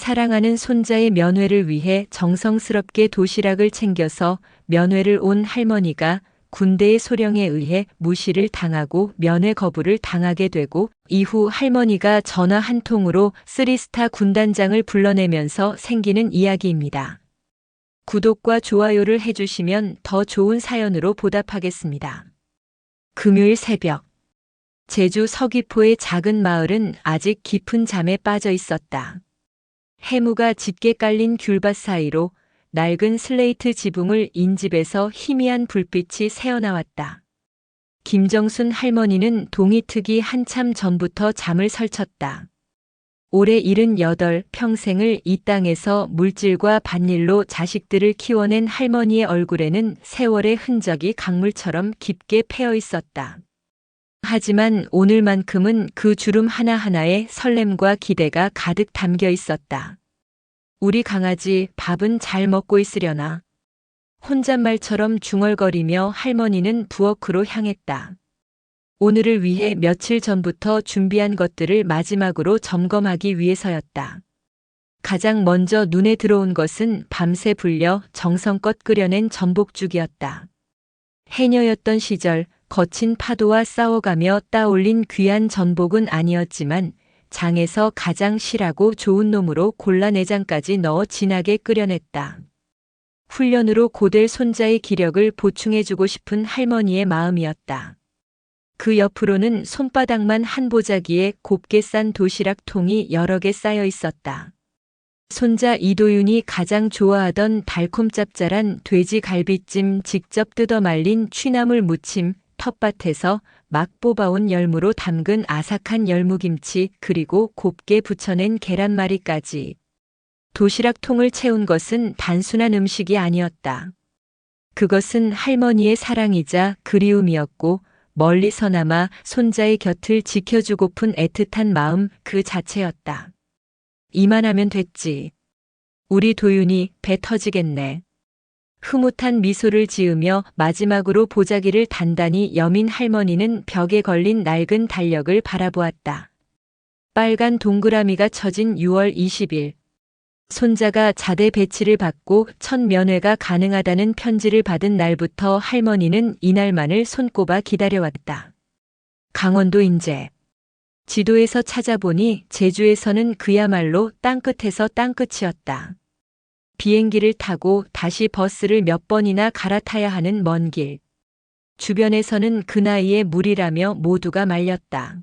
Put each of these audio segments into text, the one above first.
사랑하는 손자의 면회를 위해 정성스럽게 도시락을 챙겨서 면회를 온 할머니가 군대의 소령에 의해 무시를 당하고 면회 거부를 당하게 되고 이후 할머니가 전화 한 통으로 3스타 군단장을 불러내면서 생기는 이야기입니다. 구독과 좋아요를 해주시면 더 좋은 사연으로 보답하겠습니다. 금요일 새벽, 제주 서귀포의 작은 마을은 아직 깊은 잠에 빠져 있었다. 해무가 짙게 깔린 귤밭 사이로 낡은 슬레이트 지붕을 인집에서 희미한 불빛이 새어나왔다. 김정순 할머니는 동이 트기 한참 전부터 잠을 설쳤다. 올해 78 평생을 이 땅에서 물질과 밭일로 자식들을 키워낸 할머니의 얼굴에는 세월의 흔적이 강물처럼 깊게 패여 있었다. 하지만 오늘만큼은 그 주름 하나하나에 설렘과 기대가 가득 담겨 있었다. 우리 강아지 밥은 잘 먹고 있으려나? 혼잣말처럼 중얼거리며 할머니는 부엌으로 향했다. 오늘을 위해 며칠 전부터 준비한 것들을 마지막으로 점검하기 위해서였다. 가장 먼저 눈에 들어온 것은 밤새 불려 정성껏 끓여낸 전복죽이었다. 해녀였던 시절 거친 파도와 싸워가며 따올린 귀한 전복은 아니었지만 장에서 가장 실하고 좋은 놈으로 골라 내장까지 넣어 진하게 끓여냈다. 훈련으로 고될 손자의 기력을 보충해주고 싶은 할머니의 마음이었다. 그 옆으로는 손바닥만 한 보자기에 곱게 싼 도시락통이 여러 개 쌓여 있었다. 손자 이도윤이 가장 좋아하던 달콤 짭짤한 돼지 갈비찜, 직접 뜯어 말린 취나물 무침, 텃밭에서 막 뽑아온 열무로 담근 아삭한 열무김치, 그리고 곱게 부쳐낸 계란말이까지. 도시락통을 채운 것은 단순한 음식이 아니었다. 그것은 할머니의 사랑이자 그리움이었고 멀리서나마 손자의 곁을 지켜주고픈 애틋한 마음 그 자체였다. 이만하면 됐지. 우리 도윤이 배 터지겠네. 흐뭇한 미소를 지으며 마지막으로 보자기를 단단히 여민 할머니는 벽에 걸린 낡은 달력을 바라보았다. 빨간 동그라미가 쳐진 6월 20일. 손자가 자대 배치를 받고 첫 면회가 가능하다는 편지를 받은 날부터 할머니는 이날만을 손꼽아 기다려왔다. 강원도 인제. 지도에서 찾아보니 제주에서는 그야말로 땅끝에서 땅끝이었다. 비행기를 타고 다시 버스를 몇 번이나 갈아타야 하는 먼 길. 주변에서는 그 나이에 무리라며 모두가 말렸다.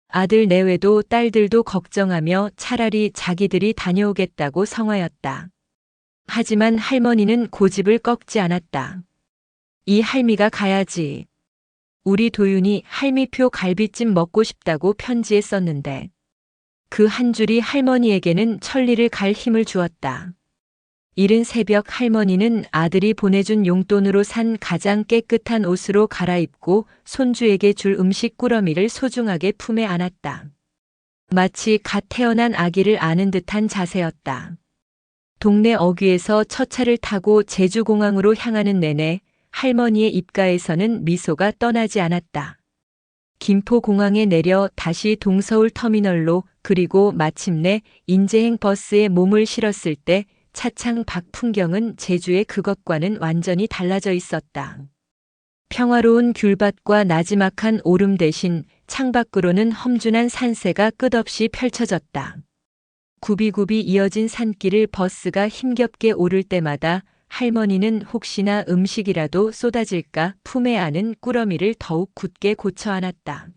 아들 내외도 딸들도 걱정하며 차라리 자기들이 다녀오겠다고 성화였다. 하지만 할머니는 고집을 꺾지 않았다. 이 할미가 가야지. 우리 도윤이 할미표 갈비찜 먹고 싶다고 편지에 썼는데. 그 한 줄이 할머니에게는 천리를 갈 힘을 주었다. 이른 새벽 할머니는 아들이 보내준 용돈으로 산 가장 깨끗한 옷으로 갈아입고 손주에게 줄 음식 꾸러미를 소중하게 품에 안았다. 마치 갓 태어난 아기를 아는 듯한 자세였다. 동네 어귀에서 첫 차를 타고 제주공항으로 향하는 내내 할머니의 입가에서는 미소가 떠나지 않았다. 김포공항에 내려 다시 동서울 터미널로, 그리고 마침내 인제행 버스에 몸을 실었을 때 차창 밖 풍경은 제주의 그것과는 완전히 달라져 있었다. 평화로운 귤밭과 나지막한 오름 대신 창밖으로는 험준한 산세가 끝없이 펼쳐졌다. 굽이굽이 이어진 산길을 버스가 힘겹게 오를 때마다 할머니는 혹시나 음식이라도 쏟아질까 품에 안은 꾸러미를 더욱 굳게 고쳐 안았다.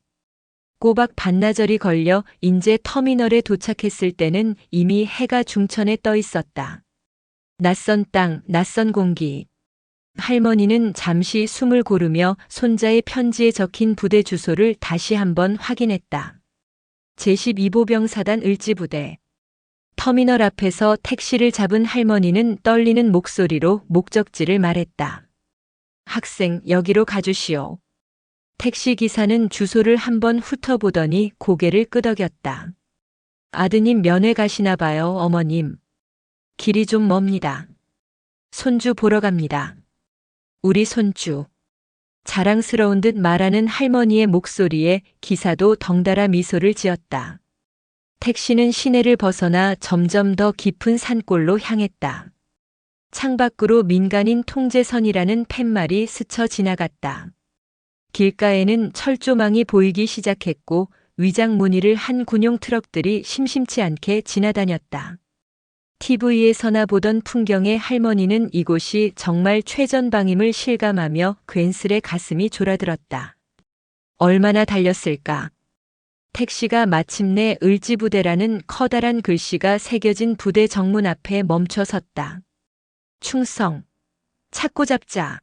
꼬박 반나절이 걸려 인제 터미널에 도착했을 때는 이미 해가 중천에 떠 있었다. 낯선 땅, 낯선 공기. 할머니는 잠시 숨을 고르며 손자의 편지에 적힌 부대 주소를 다시 한번 확인했다. 제12보병사단 을지부대. 터미널 앞에서 택시를 잡은 할머니는 떨리는 목소리로 목적지를 말했다. 학생, 여기로 가주시오. 택시 기사는 주소를 한번 훑어보더니 고개를 끄덕였다. 아드님 면회 가시나 봐요, 어머님. 길이 좀 멉니다. 손주 보러 갑니다. 우리 손주. 자랑스러운 듯 말하는 할머니의 목소리에 기사도 덩달아 미소를 지었다. 택시는 시내를 벗어나 점점 더 깊은 산골로 향했다. 창밖으로 민간인 통제선이라는 팻말이 스쳐 지나갔다. 길가에는 철조망이 보이기 시작했고 위장 무늬를 한 군용 트럭들이 심심치 않게 지나다녔다. TV에서나 보던 풍경에 할머니는 이곳이 정말 최전방임을 실감하며 괜스레 가슴이 졸아들었다. 얼마나 달렸을까? 택시가 마침내 을지부대라는 커다란 글씨가 새겨진 부대 정문 앞에 멈춰 섰다. 충성, 찾고 잡자.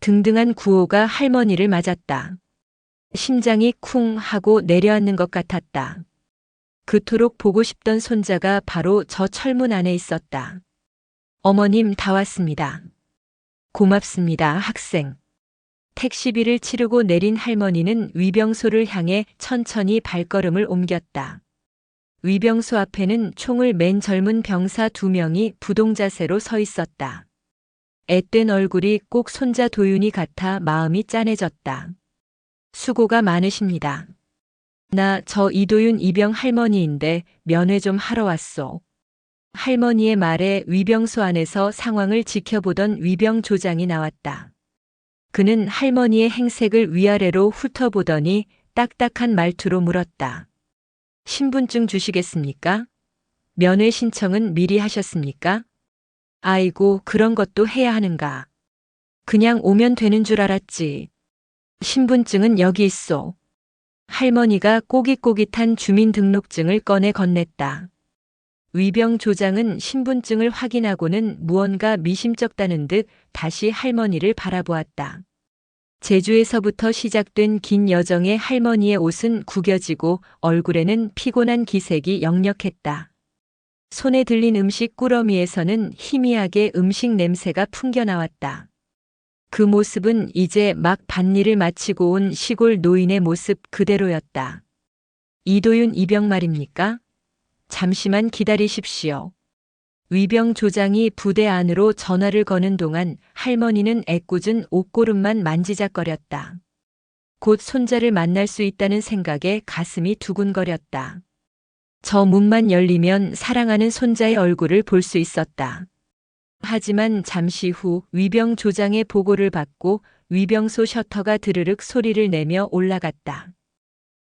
등등한 구호가 할머니를 맞았다. 심장이 쿵 하고 내려앉는 것 같았다. 그토록 보고 싶던 손자가 바로 저 철문 안에 있었다. 어머님 다 왔습니다. 고맙습니다, 학생. 택시비를 치르고 내린 할머니는 위병소를 향해 천천히 발걸음을 옮겼다. 위병소 앞에는 총을 맨 젊은 병사 2명이 부동자세로 서 있었다. 앳된 얼굴이 꼭 손자 도윤이 같아 마음이 짠해졌다. 수고가 많으십니다. 나 저 이도윤 이병 할머니인데 면회 좀 하러 왔소. 할머니의 말에 위병소 안에서 상황을 지켜보던 위병조장이 나왔다. 그는 할머니의 행색을 위아래로 훑어보더니 딱딱한 말투로 물었다. 신분증 주시겠습니까? 면회 신청은 미리 하셨습니까? 아이고, 그런 것도 해야 하는가. 그냥 오면 되는 줄 알았지. 신분증은 여기 있소. 할머니가 꼬깃꼬깃한 주민등록증을 꺼내 건넸다. 위병조장은 신분증을 확인하고는 무언가 미심쩍다는 듯 다시 할머니를 바라보았다. 제주에서부터 시작된 긴 여정에 할머니의 옷은 구겨지고 얼굴에는 피곤한 기색이 역력했다. 손에 들린 음식 꾸러미에서는 희미하게 음식 냄새가 풍겨나왔다. 그 모습은 이제 막 밭일을 마치고 온 시골 노인의 모습 그대로였다. 이도윤 이병 말입니까? 잠시만 기다리십시오. 위병조장이 부대 안으로 전화를 거는 동안 할머니는 애꿎은 옷고름만 만지작거렸다. 곧 손자를 만날 수 있다는 생각에 가슴이 두근거렸다. 저 문만 열리면 사랑하는 손자의 얼굴을 볼 수 있었다. 하지만 잠시 후 위병조장의 보고를 받고 위병소 셔터가 드르륵 소리를 내며 올라갔다.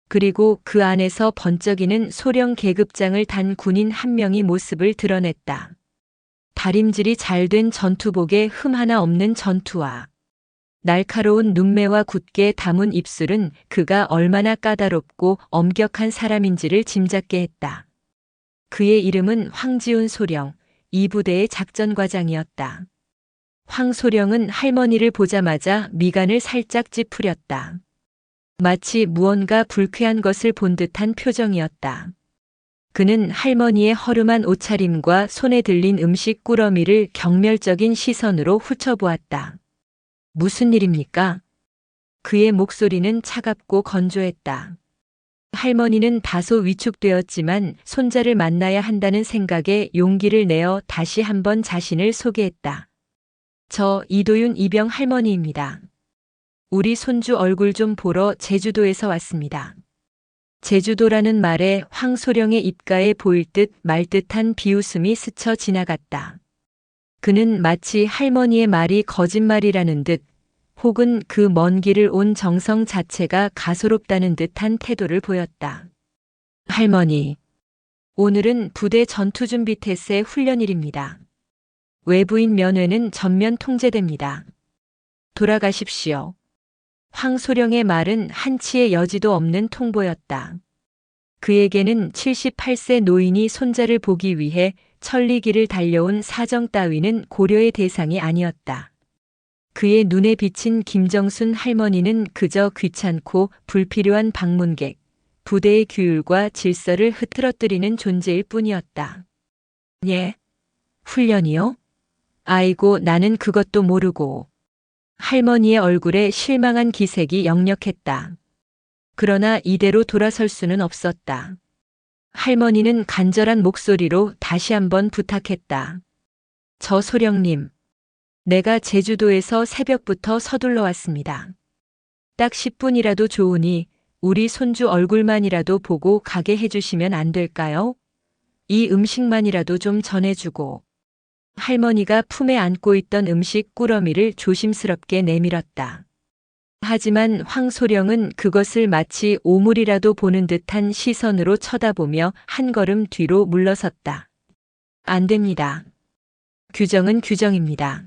그리고 그 안에서 번쩍이는 소령 계급장을 단 군인 한 명이 모습을 드러냈다. 다림질이 잘 된 전투복에 흠 하나 없는 전투화. 날카로운 눈매와 굳게 담은 입술은 그가 얼마나 까다롭고 엄격한 사람인지를 짐작게 했다. 그의 이름은 황지훈 소령, 이 부대의 작전과장이었다. 황 소령은 할머니를 보자마자 미간을 살짝 찌푸렸다. 마치 무언가 불쾌한 것을 본 듯한 표정이었다. 그는 할머니의 허름한 옷차림과 손에 들린 음식 꾸러미를 경멸적인 시선으로 훑어보았다. 무슨 일입니까? 그의 목소리는 차갑고 건조했다. 할머니는 다소 위축되었지만 손자를 만나야 한다는 생각에 용기를 내어 다시 한번 자신을 소개했다. 저 이도윤 이병 할머니입니다. 우리 손주 얼굴 좀 보러 제주도에서 왔습니다. 제주도라는 말에 황소령의 입가에 보일 듯 말 듯한 비웃음이 스쳐 지나갔다. 그는 마치 할머니의 말이 거짓말이라는 듯 혹은 그 먼 길을 온 정성 자체가 가소롭다는 듯한 태도를 보였다. 할머니, 오늘은 부대 전투준비 태세 훈련일입니다. 외부인 면회는 전면 통제됩니다. 돌아가십시오. 황소령의 말은 한치의 여지도 없는 통보였다. 그에게는 78세 노인이 손자를 보기 위해 천리길을 달려온 사정 따위는 고려의 대상이 아니었다. 그의 눈에 비친 김정순 할머니는 그저 귀찮고 불필요한 방문객, 부대의 규율과 질서를 흐트러뜨리는 존재일 뿐이었다. 예? 훈련이요? 아이고, 나는 그것도 모르고. 할머니의 얼굴에 실망한 기색이 역력했다. 그러나 이대로 돌아설 수는 없었다. 할머니는 간절한 목소리로 다시 한번 부탁했다. 저 소령님, 내가 제주도에서 새벽부터 서둘러 왔습니다. 딱 10분이라도 좋으니 우리 손주 얼굴만이라도 보고 가게 해주시면 안 될까요? 이 음식만이라도 좀 전해주고. 할머니가 품에 안고 있던 음식 꾸러미를 조심스럽게 내밀었다. 하지만 황소령은 그것을 마치 오물이라도 보는 듯한 시선으로 쳐다보며 한 걸음 뒤로 물러섰다. 안 됩니다. 규정은 규정입니다.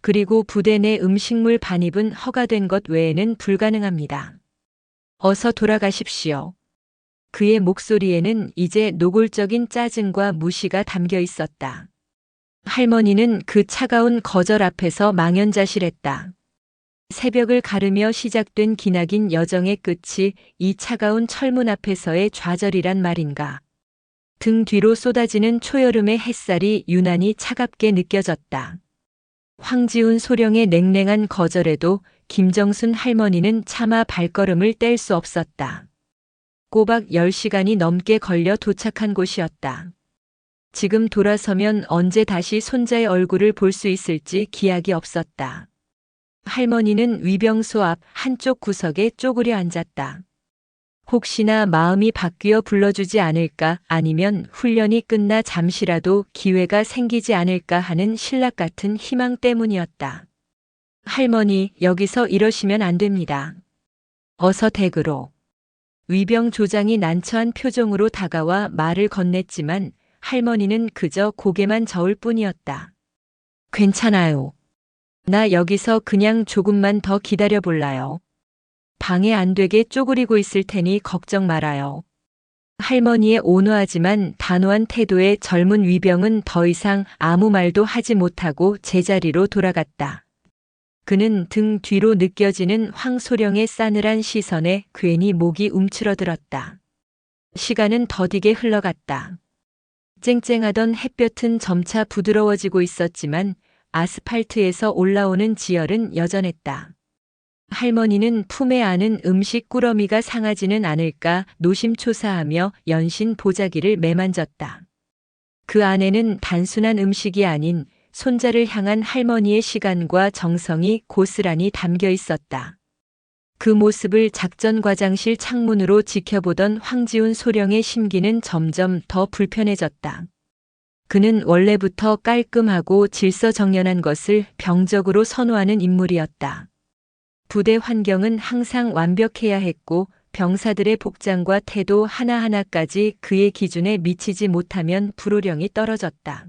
그리고 부대 내 음식물 반입은 허가된 것 외에는 불가능합니다. 어서 돌아가십시오. 그의 목소리에는 이제 노골적인 짜증과 무시가 담겨 있었다. 할머니는 그 차가운 거절 앞에서 망연자실했다. 새벽을 가르며 시작된 기나긴 여정의 끝이 이 차가운 철문 앞에서의 좌절이란 말인가. 등 뒤로 쏟아지는 초여름의 햇살이 유난히 차갑게 느껴졌다. 황지훈 소령의 냉랭한 거절에도 김정순 할머니는 차마 발걸음을 뗄 수 없었다. 꼬박 10시간이 넘게 걸려 도착한 곳이었다. 지금 돌아서면 언제 다시 손자의 얼굴을 볼 수 있을지 기약이 없었다. 할머니는 위병소 앞 한쪽 구석에 쪼그려 앉았다. 혹시나 마음이 바뀌어 불러주지 않을까, 아니면 훈련이 끝나 잠시라도 기회가 생기지 않을까 하는 신락 같은 희망 때문이었다. 할머니, 여기서 이러시면 안 됩니다. 어서 댁으로. 위병 조장이 난처한 표정으로 다가와 말을 건넸지만 할머니는 그저 고개만 저을 뿐이었다. 괜찮아요. 나 여기서 그냥 조금만 더 기다려 볼라요. 방해 안 되게 쪼그리고 있을 테니 걱정 말아요. 할머니의 온화하지만 단호한 태도에 젊은 위병은 더 이상 아무 말도 하지 못하고 제자리로 돌아갔다. 그는 등 뒤로 느껴지는 황소령의 싸늘한 시선에 괜히 목이 움츠러들었다. 시간은 더디게 흘러갔다. 쨍쨍하던 햇볕은 점차 부드러워지고 있었지만 아스팔트에서 올라오는 지열은 여전했다. 할머니는 품에 안은 음식 꾸러미가 상하지는 않을까 노심초사하며 연신 보자기를 매만졌다. 그 안에는 단순한 음식이 아닌 손자를 향한 할머니의 시간과 정성이 고스란히 담겨 있었다. 그 모습을 작전과장실 창문으로 지켜보던 황지훈 소령의 심기는 점점 더 불편해졌다. 그는 원래부터 깔끔하고 질서정연한 것을 병적으로 선호하는 인물이었다. 부대 환경은 항상 완벽해야 했고 병사들의 복장과 태도 하나하나까지 그의 기준에 미치지 못하면 불호령이 떨어졌다.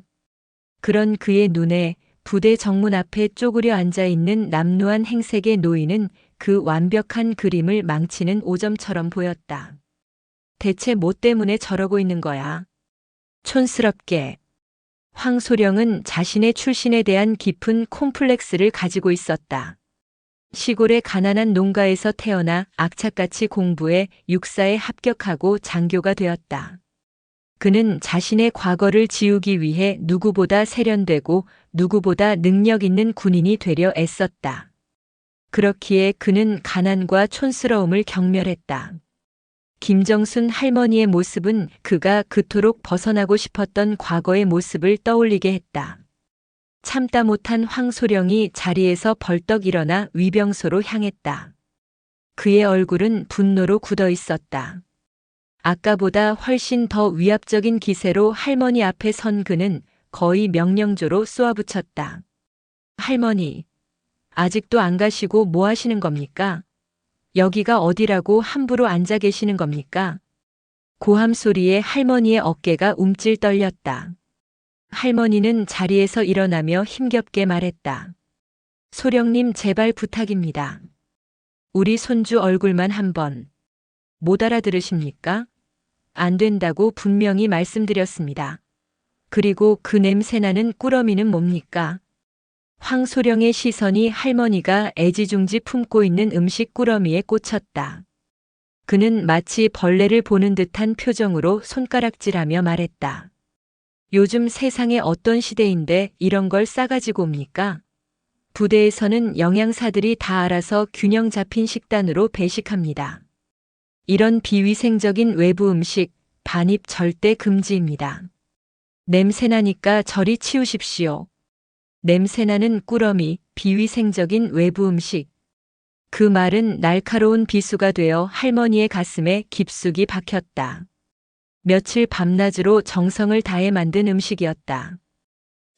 그런 그의 눈에 부대 정문 앞에 쪼그려 앉아있는 남루한 행색의 노인은 그 완벽한 그림을 망치는 오점처럼 보였다. 대체 뭐 때문에 저러고 있는 거야? 촌스럽게. 황소령은 자신의 출신에 대한 깊은 콤플렉스를 가지고 있었다. 시골의 가난한 농가에서 태어나 악착같이 공부해 육사에 합격하고 장교가 되었다. 그는 자신의 과거를 지우기 위해 누구보다 세련되고 누구보다 능력 있는 군인이 되려 애썼다. 그렇기에 그는 가난과 촌스러움을 경멸했다. 김정순 할머니의 모습은 그가 그토록 벗어나고 싶었던 과거의 모습을 떠올리게 했다. 참다 못한 황소령이 자리에서 벌떡 일어나 위병소로 향했다. 그의 얼굴은 분노로 굳어 있었다. 아까보다 훨씬 더 위압적인 기세로 할머니 앞에 선 그는 거의 명령조로 쏘아붙였다. 할머니, 아직도 안 가시고 뭐 하시는 겁니까? 여기가 어디라고 함부로 앉아 계시는 겁니까? 고함 소리에 할머니의 어깨가 움찔 떨렸다. 할머니는 자리에서 일어나며 힘겹게 말했다. 소령님 제발 부탁입니다. 우리 손주 얼굴만 한번. 못 알아들으십니까? 안 된다고 분명히 말씀드렸습니다. 그리고 그 냄새나는 꾸러미는 뭡니까? 황소령의 시선이 할머니가 애지중지 품고 있는 음식 꾸러미에 꽂혔다. 그는 마치 벌레를 보는 듯한 표정으로 손가락질하며 말했다. 요즘 세상에 어떤 시대인데 이런 걸 싸가지고 옵니까? 부대에서는 영양사들이 다 알아서 균형 잡힌 식단으로 배식합니다. 이런 비위생적인 외부 음식, 반입 절대 금지입니다. 냄새나니까 저리 치우십시오. 냄새나는 꾸러미, 비위생적인 외부 음식. 그 말은 날카로운 비수가 되어 할머니의 가슴에 깊숙이 박혔다. 며칠 밤낮으로 정성을 다해 만든 음식이었다.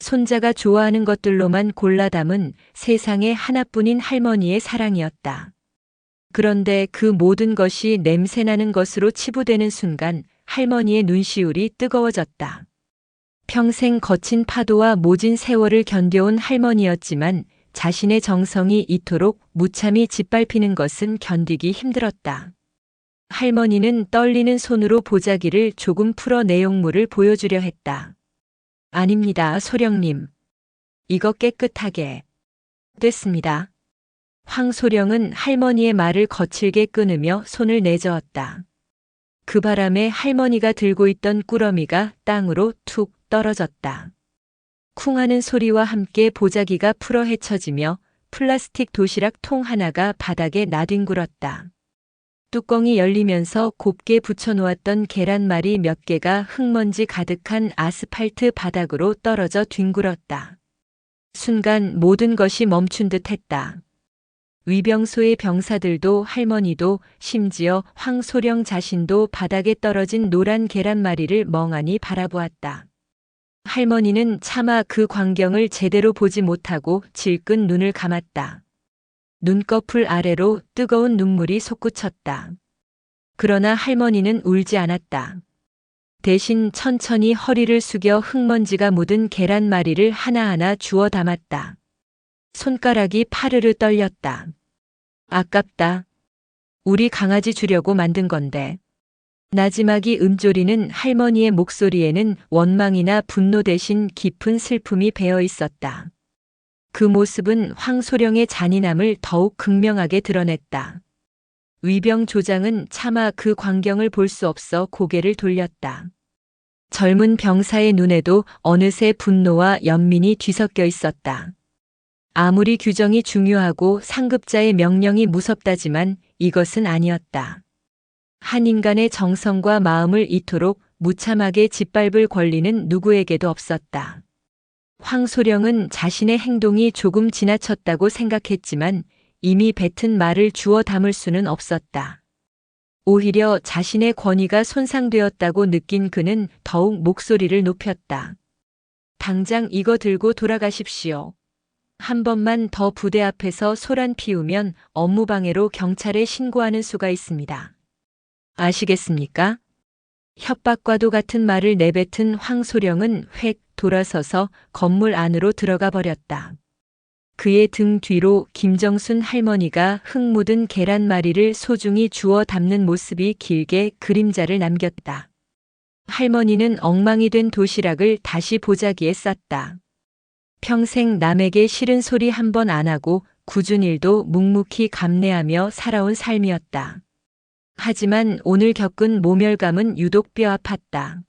손자가 좋아하는 것들로만 골라 담은 세상에 하나뿐인 할머니의 사랑이었다. 그런데 그 모든 것이 냄새나는 것으로 치부되는 순간 할머니의 눈시울이 뜨거워졌다. 평생 거친 파도와 모진 세월을 견뎌온 할머니였지만 자신의 정성이 이토록 무참히 짓밟히는 것은 견디기 힘들었다. 할머니는 떨리는 손으로 보자기를 조금 풀어 내용물을 보여주려 했다. 아닙니다, 소령님. 이거 깨끗하게 됐습니다. 황소령은 할머니의 말을 거칠게 끊으며 손을 내저었다. 그 바람에 할머니가 들고 있던 꾸러미가 땅으로 툭 떨어졌다. 쿵하는 소리와 함께 보자기가 풀어 헤쳐지며 플라스틱 도시락 통 하나가 바닥에 나뒹굴었다. 뚜껑이 열리면서 곱게 붙여놓았던 계란말이 몇 개가 흙먼지 가득한 아스팔트 바닥으로 떨어져 뒹굴었다. 순간 모든 것이 멈춘 듯 했다. 위병소의 병사들도 할머니도 심지어 황소령 자신도 바닥에 떨어진 노란 계란말이를 멍하니 바라보았다. 할머니는 차마 그 광경을 제대로 보지 못하고 질끈 눈을 감았다. 눈꺼풀 아래로 뜨거운 눈물이 솟구쳤다. 그러나 할머니는 울지 않았다. 대신 천천히 허리를 숙여 흙먼지가 묻은 계란말이를 하나하나 주워 담았다. 손가락이 파르르 떨렸다. 아깝다. 우리 강아지 주려고 만든 건데. 나지막이 음조리는 할머니의 목소리에는 원망이나 분노 대신 깊은 슬픔이 배어 있었다. 그 모습은 황소령의 잔인함을 더욱 극명하게 드러냈다. 위병 조장은 차마 그 광경을 볼 수 없어 고개를 돌렸다. 젊은 병사의 눈에도 어느새 분노와 연민이 뒤섞여 있었다. 아무리 규정이 중요하고 상급자의 명령이 무섭다지만 이것은 아니었다. 한 인간의 정성과 마음을 이토록 무참하게 짓밟을 권리는 누구에게도 없었다. 황소령은 자신의 행동이 조금 지나쳤다고 생각했지만 이미 뱉은 말을 주워 담을 수는 없었다. 오히려 자신의 권위가 손상되었다고 느낀 그는 더욱 목소리를 높였다. 당장 이거 들고 돌아가십시오. 한 번만 더 부대 앞에서 소란 피우면 업무방해로 경찰에 신고하는 수가 있습니다. 아시겠습니까? 협박과도 같은 말을 내뱉은 황소령은 획 돌아서서 건물 안으로 들어가 버렸다. 그의 등 뒤로 김정순 할머니가 흙 묻은 계란말이를 소중히 주워 담는 모습이 길게 그림자를 남겼다. 할머니는 엉망이 된 도시락을 다시 보자기에 쌌다. 평생 남에게 싫은 소리 한 번 안 하고 굳은 일도 묵묵히 감내하며 살아온 삶이었다. 하지만 오늘 겪은 모멸감은 유독 뼈 아팠다.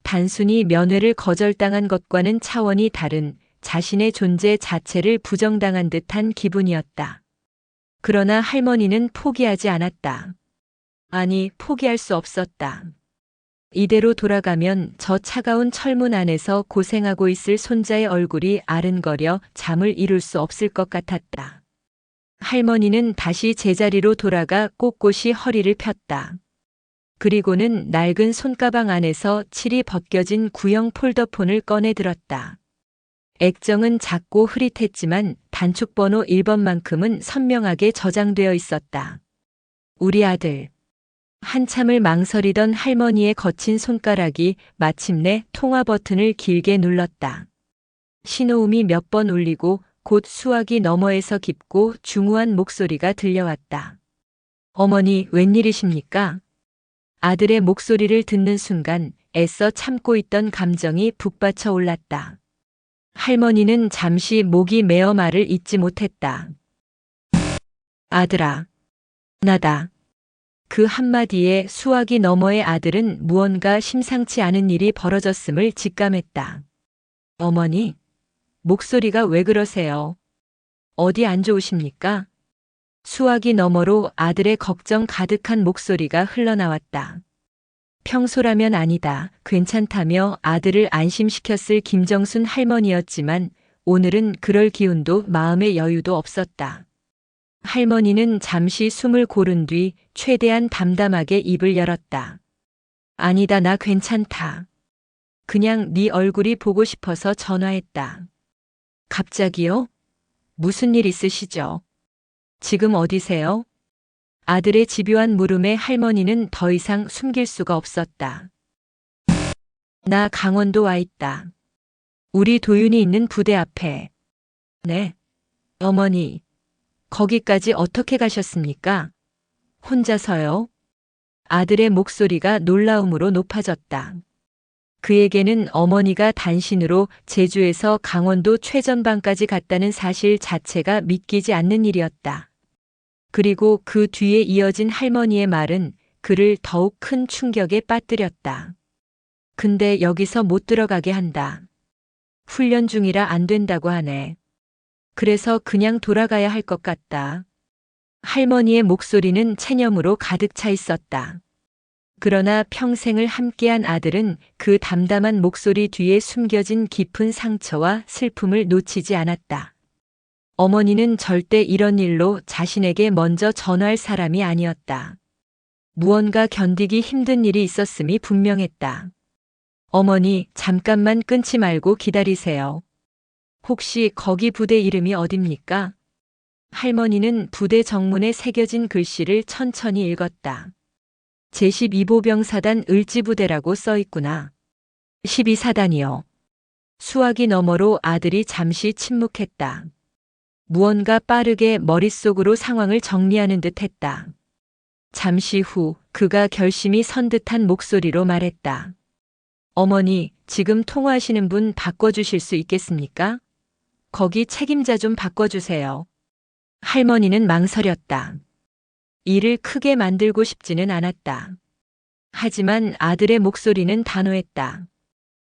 단순히 면회를 거절당한 것과는 차원이 다른 자신의 존재 자체를 부정당한 듯한 기분이었다. 그러나 할머니는 포기하지 않았다. 아니, 포기할 수 없었다. 이대로 돌아가면 저 차가운 철문 안에서 고생하고 있을 손자의 얼굴이 아른거려 잠을 이룰 수 없을 것 같았다. 할머니는 다시 제자리로 돌아가 꼿꼿이 허리를 폈다. 그리고는 낡은 손가방 안에서 칠이 벗겨진 구형 폴더폰을 꺼내 들었다. 액정은 작고 흐릿했지만 단축번호 1번만큼은 선명하게 저장되어 있었다. 우리 아들. 한참을 망설이던 할머니의 거친 손가락이 마침내 통화 버튼을 길게 눌렀다. 신호음이 몇 번 울리고 곧 수화기 너머에서 깊고 중후한 목소리가 들려왔다. 어머니, 웬일이십니까? 아들의 목소리를 듣는 순간 애써 참고 있던 감정이 북받쳐 올랐다. 할머니는 잠시 목이 메어 말을 잇지 못했다. 아들아, 나다. 그 한마디에 수화기 너머의 아들은 무언가 심상치 않은 일이 벌어졌음을 직감했다. 어머니, 목소리가 왜 그러세요? 어디 안 좋으십니까? 수화기 너머로 아들의 걱정 가득한 목소리가 흘러나왔다. 평소라면 아니다, 괜찮다며 아들을 안심시켰을 김정순 할머니였지만 오늘은 그럴 기운도 마음의 여유도 없었다. 할머니는 잠시 숨을 고른 뒤 최대한 담담하게 입을 열었다. 아니다, 나 괜찮다. 그냥 네 얼굴이 보고 싶어서 전화했다. 갑자기요? 무슨 일 있으시죠? 지금 어디세요? 아들의 집요한 물음에 할머니는 더 이상 숨길 수가 없었다. 나 강원도 와 있다. 우리 도윤이 있는 부대 앞에. 네. 어머니, 거기까지 어떻게 가셨습니까? 혼자서요? 아들의 목소리가 놀라움으로 높아졌다. 그에게는 어머니가 단신으로 제주에서 강원도 최전방까지 갔다는 사실 자체가 믿기지 않는 일이었다. 그리고 그 뒤에 이어진 할머니의 말은 그를 더욱 큰 충격에 빠뜨렸다. 근데 여기서 못 들어가게 한다. 훈련 중이라 안 된다고 하네. 그래서 그냥 돌아가야 할 것 같다. 할머니의 목소리는 체념으로 가득 차 있었다. 그러나 평생을 함께한 아들은 그 담담한 목소리 뒤에 숨겨진 깊은 상처와 슬픔을 놓치지 않았다. 어머니는 절대 이런 일로 자신에게 먼저 전화할 사람이 아니었다. 무언가 견디기 힘든 일이 있었음이 분명했다. 어머니, 잠깐만 끊지 말고 기다리세요. 혹시 거기 부대 이름이 어딥니까? 할머니는 부대 정문에 새겨진 글씨를 천천히 읽었다. 제12보병사단 을지부대라고 써 있구나. 12사단이요. 수화기 너머로 아들이 잠시 침묵했다. 무언가 빠르게 머릿속으로 상황을 정리하는 듯 했다. 잠시 후 그가 결심이 선 듯한 목소리로 말했다. 어머니, 지금 통화하시는 분 바꿔주실 수 있겠습니까? 거기 책임자 좀 바꿔주세요. 할머니는 망설였다. 일을 크게 만들고 싶지는 않았다. 하지만 아들의 목소리는 단호했다.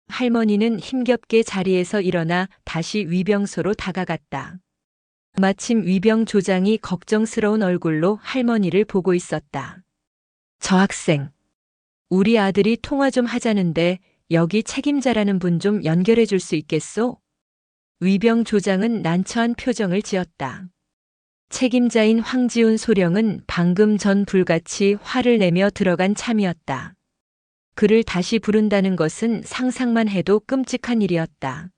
할머니는 힘겹게 자리에서 일어나 다시 위병소로 다가갔다. 마침 위병 조장이 걱정스러운 얼굴로 할머니를 보고 있었다. 저 학생, 우리 아들이 통화 좀 하자는데 여기 책임자라는 분 좀 연결해 줄 수 있겠소? 위병 조장은 난처한 표정을 지었다. 책임자인 황지훈 소령은 방금 전 불같이 화를 내며 들어간 참이었다. 그를 다시 부른다는 것은 상상만 해도 끔찍한 일이었다.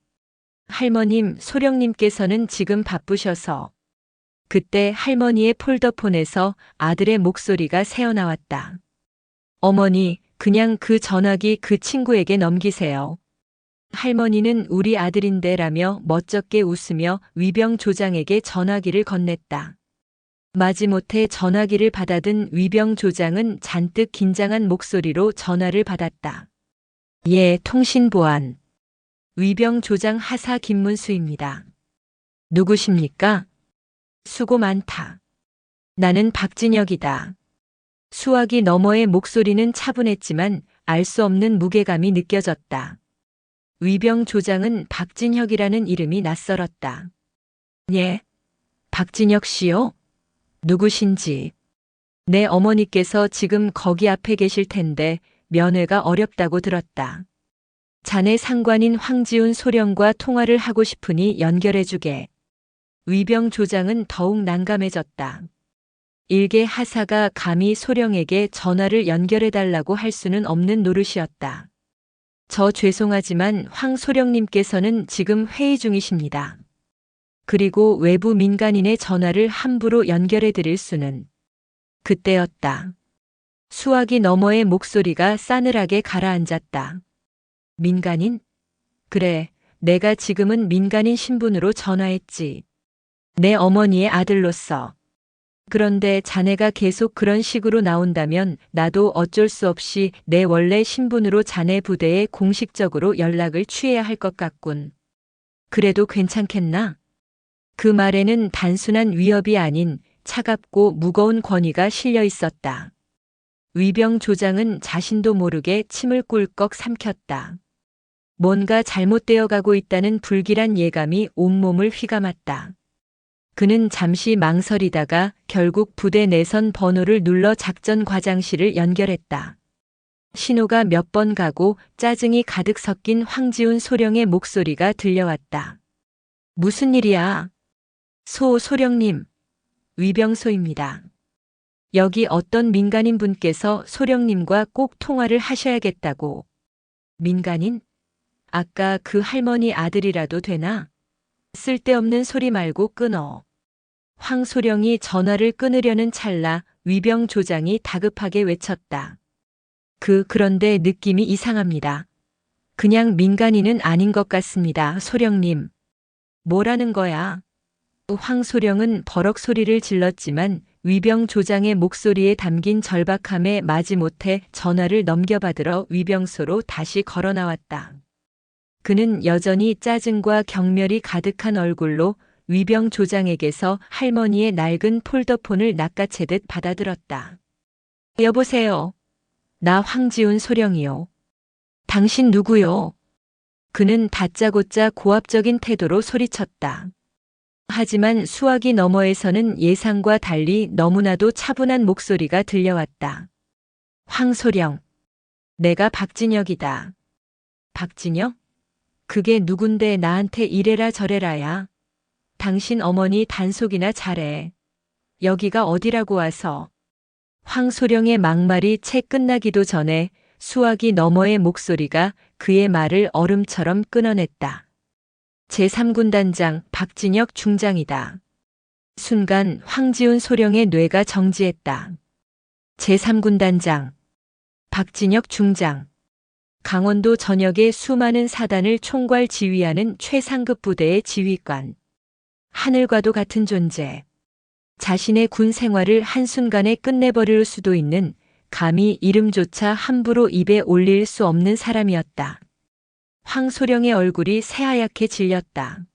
할머님, 소령님께서는 지금 바쁘셔서. 그때 할머니의 폴더폰에서 아들의 목소리가 새어나왔다. 어머니, 그냥 그 전화기 그 친구에게 넘기세요. 할머니는 우리 아들인데라며 멋쩍게 웃으며 위병 조장에게 전화기를 건넸다. 마지못해 전화기를 받아든 위병 조장은 잔뜩 긴장한 목소리로 전화를 받았다. 예, 통신보안. 위병 조장 하사 김문수입니다. 누구십니까? 수고 많다. 나는 박진혁이다. 수화기 너머의 목소리는 차분했지만 알 수 없는 무게감이 느껴졌다. 위병 조장은 박진혁이라는 이름이 낯설었다. 예, 박진혁 씨요? 누구신지. 내 어머니께서 지금 거기 앞에 계실 텐데 면회가 어렵다고 들었다. 자네 상관인 황지훈 소령과 통화를 하고 싶으니 연결해주게. 위병 조장은 더욱 난감해졌다. 일개 하사가 감히 소령에게 전화를 연결해달라고 할 수는 없는 노릇이었다. 저 죄송하지만 황 소령님께서는 지금 회의 중이십니다. 그리고 외부 민간인의 전화를 함부로 연결해 드릴 수는. 그때였다. 수화기 너머의 목소리가 싸늘하게 가라앉았다. 민간인? 그래, 내가 지금은 민간인 신분으로 전화했지. 내 어머니의 아들로서. 그런데 자네가 계속 그런 식으로 나온다면 나도 어쩔 수 없이 내 원래 신분으로 자네 부대에 공식적으로 연락을 취해야 할 것 같군. 그래도 괜찮겠나? 그 말에는 단순한 위협이 아닌 차갑고 무거운 권위가 실려 있었다. 위병 조장은 자신도 모르게 침을 꿀꺽 삼켰다. 뭔가 잘못되어 가고 있다는 불길한 예감이 온몸을 휘감았다. 그는 잠시 망설이다가 결국 부대 내선 번호를 눌러 작전 과장실을 연결했다. 신호가 몇 번 가고 짜증이 가득 섞인 황지훈 소령의 목소리가 들려왔다. 무슨 일이야? 소령님. 위병소입니다. 여기 어떤 민간인 분께서 소령님과 꼭 통화를 하셔야겠다고. 민간인? 아까 그 할머니 아들이라도 되나? 쓸데없는 소리 말고 끊어. 황소령이 전화를 끊으려는 찰나 위병조장이 다급하게 외쳤다. 그런데 느낌이 이상합니다. 그냥 민간인은 아닌 것 같습니다, 소령님. 뭐라는 거야? 황소령은 버럭 소리를 질렀지만 위병조장의 목소리에 담긴 절박함에 마지못해 전화를 넘겨받으러 위병소로 다시 걸어 나왔다. 그는 여전히 짜증과 경멸이 가득한 얼굴로 위병조장에게서 할머니의 낡은 폴더폰을 낚아채듯 받아들었다. 여보세요. 나 황지훈 소령이요. 당신 누구요? 그는 다짜고짜 고압적인 태도로 소리쳤다. 하지만 수화기 너머에서는 예상과 달리 너무나도 차분한 목소리가 들려왔다. 황소령. 내가 박진혁이다. 박진혁? 그게 누군데 나한테 이래라 저래라야. 당신 어머니 단속이나 잘해. 여기가 어디라고 와서. 황소령의 막말이 채 끝나기도 전에 수화기 너머의 목소리가 그의 말을 얼음처럼 끊어냈다. 제3군단장 박진혁 중장이다. 순간 황지훈 소령의 뇌가 정지했다. 제3군단장 박진혁 중장. 강원도 전역의 수많은 사단을 총괄 지휘하는 최상급 부대의 지휘관. 하늘과도 같은 존재. 자신의 군 생활을 한순간에 끝내버릴 수도 있는 감히 이름조차 함부로 입에 올릴 수 없는 사람이었다. 황소령의 얼굴이 새하얗게 질렸다.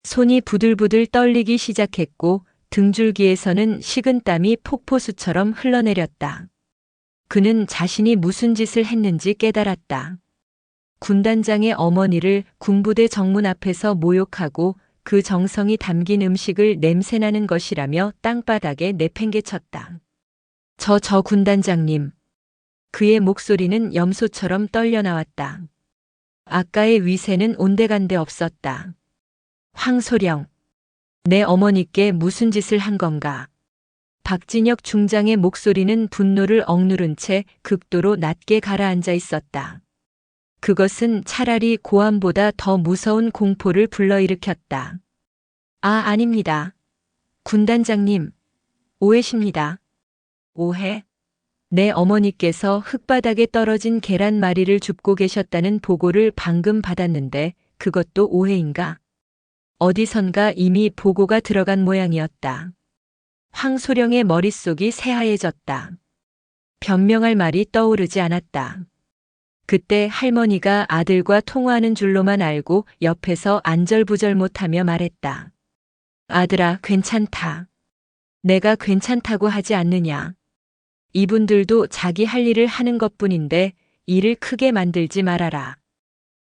손이 부들부들 떨리기 시작했고 등줄기에서는 식은땀이 폭포수처럼 흘러내렸다. 그는 자신이 무슨 짓을 했는지 깨달았다. 군단장의 어머니를 군부대 정문 앞에서 모욕하고 그 정성이 담긴 음식을 냄새나는 것이라며 땅바닥에 내팽개쳤다. 저 군단장님. 그의 목소리는 염소처럼 떨려 나왔다. 아까의 위세는 온데간데 없었다. 황소령. 내 어머니께 무슨 짓을 한 건가? 박진혁 중장의 목소리는 분노를 억누른 채 극도로 낮게 가라앉아 있었다. 그것은 차라리 고함보다 더 무서운 공포를 불러일으켰다. 아닙니다. 군단장님. 오해십니다. 오해? 내 어머니께서 흙바닥에 떨어진 계란말이를 줍고 계셨다는 보고를 방금 받았는데 그것도 오해인가? 어디선가 이미 보고가 들어간 모양이었다. 황소령의 머릿속이 새하얘졌다. 변명할 말이 떠오르지 않았다. 그때 할머니가 아들과 통화하는 줄로만 알고 옆에서 안절부절 못하며 말했다. 아들아, 괜찮다. 내가 괜찮다고 하지 않느냐. 이분들도 자기 할 일을 하는 것뿐인데 일을 크게 만들지 말아라.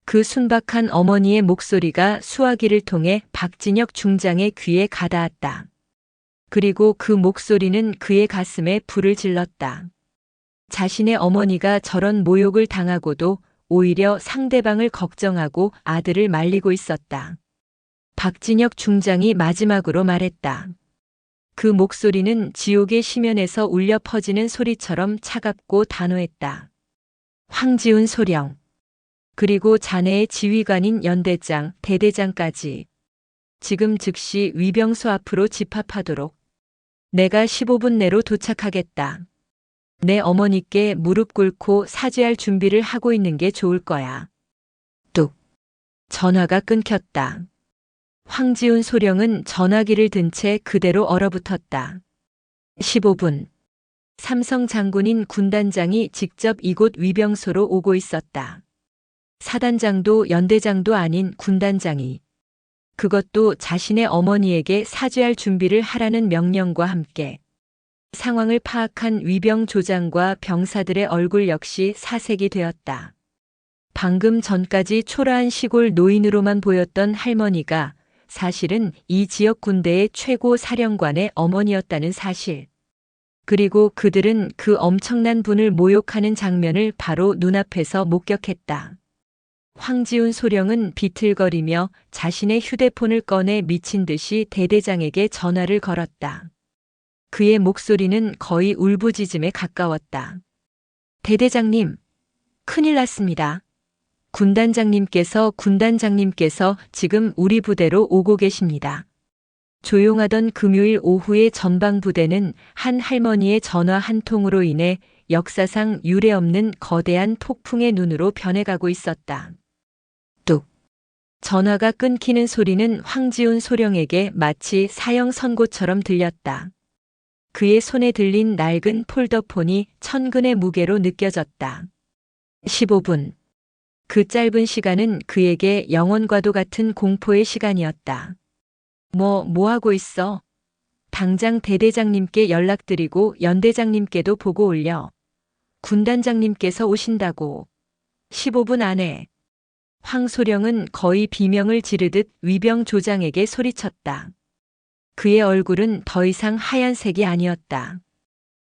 그 순박한 어머니의 목소리가 수화기를 통해 박진혁 중장의 귀에 가닿았다. 그리고 그 목소리는 그의 가슴에 불을 질렀다. 자신의 어머니가 저런 모욕을 당하고도 오히려 상대방을 걱정하고 아들을 말리고 있었다. 박진혁 중장이 마지막으로 말했다. 그 목소리는 지옥의 심연에서 울려 퍼지는 소리처럼 차갑고 단호했다. 황지훈 소령. 그리고 자네의 지휘관인 연대장, 대대장까지. 지금 즉시 위병소 앞으로 집합하도록. 내가 15분 내로 도착하겠다. 내 어머니께 무릎 꿇고 사죄할 준비를 하고 있는 게 좋을 거야. 뚝. 전화가 끊겼다. 황지훈 소령은 전화기를 든 채 그대로 얼어붙었다. 15분. 삼성 장군인 군단장이 직접 이곳 위병소로 오고 있었다. 사단장도 연대장도 아닌 군단장이. 그것도 자신의 어머니에게 사죄할 준비를 하라는 명령과 함께. 상황을 파악한 위병조장과 병사들의 얼굴 역시 사색이 되었다. 방금 전까지 초라한 시골 노인으로만 보였던 할머니가 사실은 이 지역 군대의 최고 사령관의 어머니였다는 사실. 그리고 그들은 그 엄청난 분을 모욕하는 장면을 바로 눈앞에서 목격했다. 황지훈 소령은 비틀거리며 자신의 휴대폰을 꺼내 미친 듯이 대대장에게 전화를 걸었다. 그의 목소리는 거의 울부짖음에 가까웠다. 대대장님, 큰일 났습니다. 군단장님께서 지금 우리 부대로 오고 계십니다. 조용하던 금요일 오후의 전방부대는 한 할머니의 전화 한 통으로 인해 역사상 유례없는 거대한 폭풍의 눈으로 변해가고 있었다. 뚝. 전화가 끊기는 소리는 황지훈 소령에게 마치 사형 선고처럼 들렸다. 그의 손에 들린 낡은 폴더폰이 천근의 무게로 느껴졌다. 15분. 그 짧은 시간은 그에게 영원과도 같은 공포의 시간이었다. 뭐 하고 있어? 당장 대대장님께 연락드리고 연대장님께도 보고 올려. 군단장님께서 오신다고. 15분 안에. 황소령은 거의 비명을 지르듯 위병 조장에게 소리쳤다. 그의 얼굴은 더 이상 하얀색이 아니었다.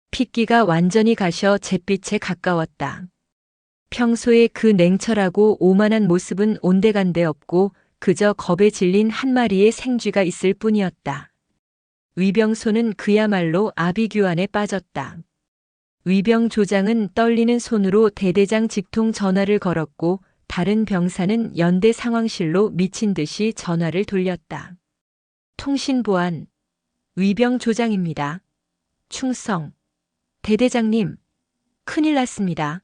핏기가 완전히 가셔 잿빛에 가까웠다. 평소에 그 냉철하고 오만한 모습은 온데간데 없고 그저 겁에 질린 한 마리의 생쥐가 있을 뿐이었다. 위병소는 그야말로 아비규환에 빠졌다. 위병 조장은 떨리는 손으로 대대장 직통 전화를 걸었고 다른 병사는 연대 상황실로 미친 듯이 전화를 돌렸다. 통신보안, 위병 조장입니다. 충성, 대대장님, 큰일 났습니다.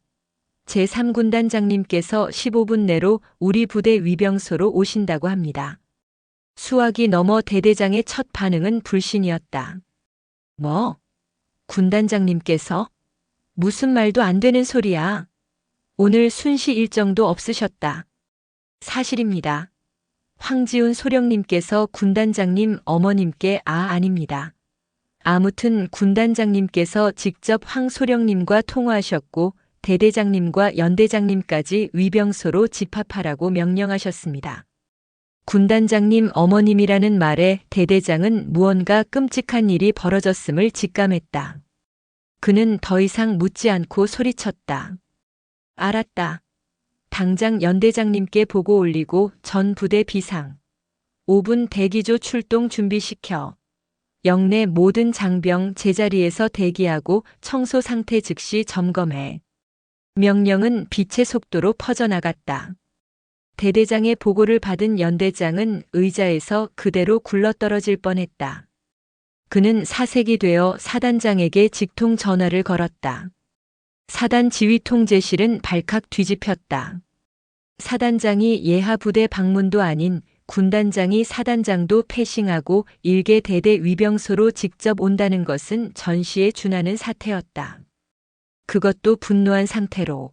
제3군단장님께서 15분 내로 우리 부대 위병소로 오신다고 합니다. 수화기 넘어 대대장의 첫 반응은 불신이었다. 뭐? 군단장님께서? 무슨 말도 안 되는 소리야. 오늘 순시 일정도 없으셨다. 사실입니다. 황지훈 소령님께서 군단장님 어머님께 아닙니다. 아무튼 군단장님께서 직접 황소령님과 통화하셨고 대대장님과 연대장님까지 위병소로 집합하라고 명령하셨습니다. 군단장님 어머님이라는 말에 대대장은 무언가 끔찍한 일이 벌어졌음을 직감했다. 그는 더 이상 묻지 않고 소리쳤다. 알았다. 당장 연대장님께 보고 올리고 전 부대 비상. 5분 대기조 출동 준비시켜. 영내 모든 장병 제자리에서 대기하고 청소 상태 즉시 점검해. 명령은 빛의 속도로 퍼져나갔다. 대대장의 보고를 받은 연대장은 의자에서 그대로 굴러떨어질 뻔했다. 그는 사색이 되어 사단장에게 직통 전화를 걸었다. 사단 지휘 통제실은 발칵 뒤집혔다. 사단장이 예하 부대 방문도 아닌 군단장이 사단장도 패싱하고 일개 대대 위병소로 직접 온다는 것은 전시에 준하는 사태였다. 그것도 분노한 상태로.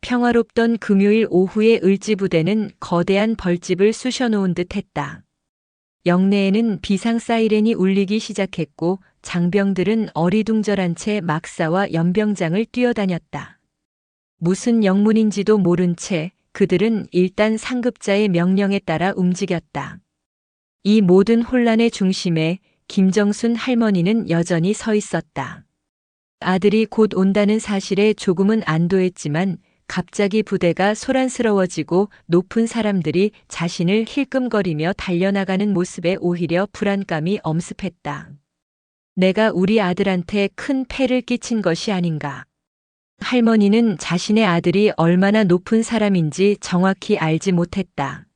평화롭던 금요일 오후의 을지부대는 거대한 벌집을 쑤셔놓은 듯 했다. 영내에는 비상 사이렌이 울리기 시작했고 장병들은 어리둥절한 채 막사와 연병장을 뛰어다녔다. 무슨 영문인지도 모른 채 그들은 일단 상급자의 명령에 따라 움직였다. 이 모든 혼란의 중심에 김정순 할머니는 여전히 서 있었다. 아들이 곧 온다는 사실에 조금은 안도했지만 갑자기 부대가 소란스러워지고 높은 사람들이 자신을 힐끔거리며 달려나가는 모습에 오히려 불안감이 엄습했다. 내가 우리 아들한테 큰 폐를 끼친 것이 아닌가. 할머니는 자신의 아들이 얼마나 높은 사람인지 정확히 알지 못했다.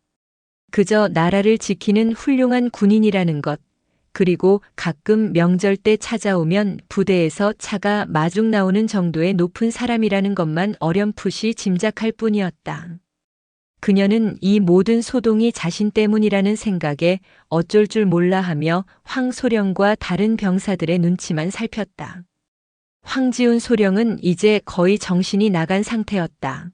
그저 나라를 지키는 훌륭한 군인이라는 것, 그리고 가끔 명절 때 찾아오면 부대에서 차가 마중 나오는 정도의 높은 사람이라는 것만 어렴풋이 짐작할 뿐이었다. 그녀는 이 모든 소동이 자신 때문이라는 생각에 어쩔 줄 몰라 하며 황소령과 다른 병사들의 눈치만 살폈다. 황지훈 소령은 이제 거의 정신이 나간 상태였다.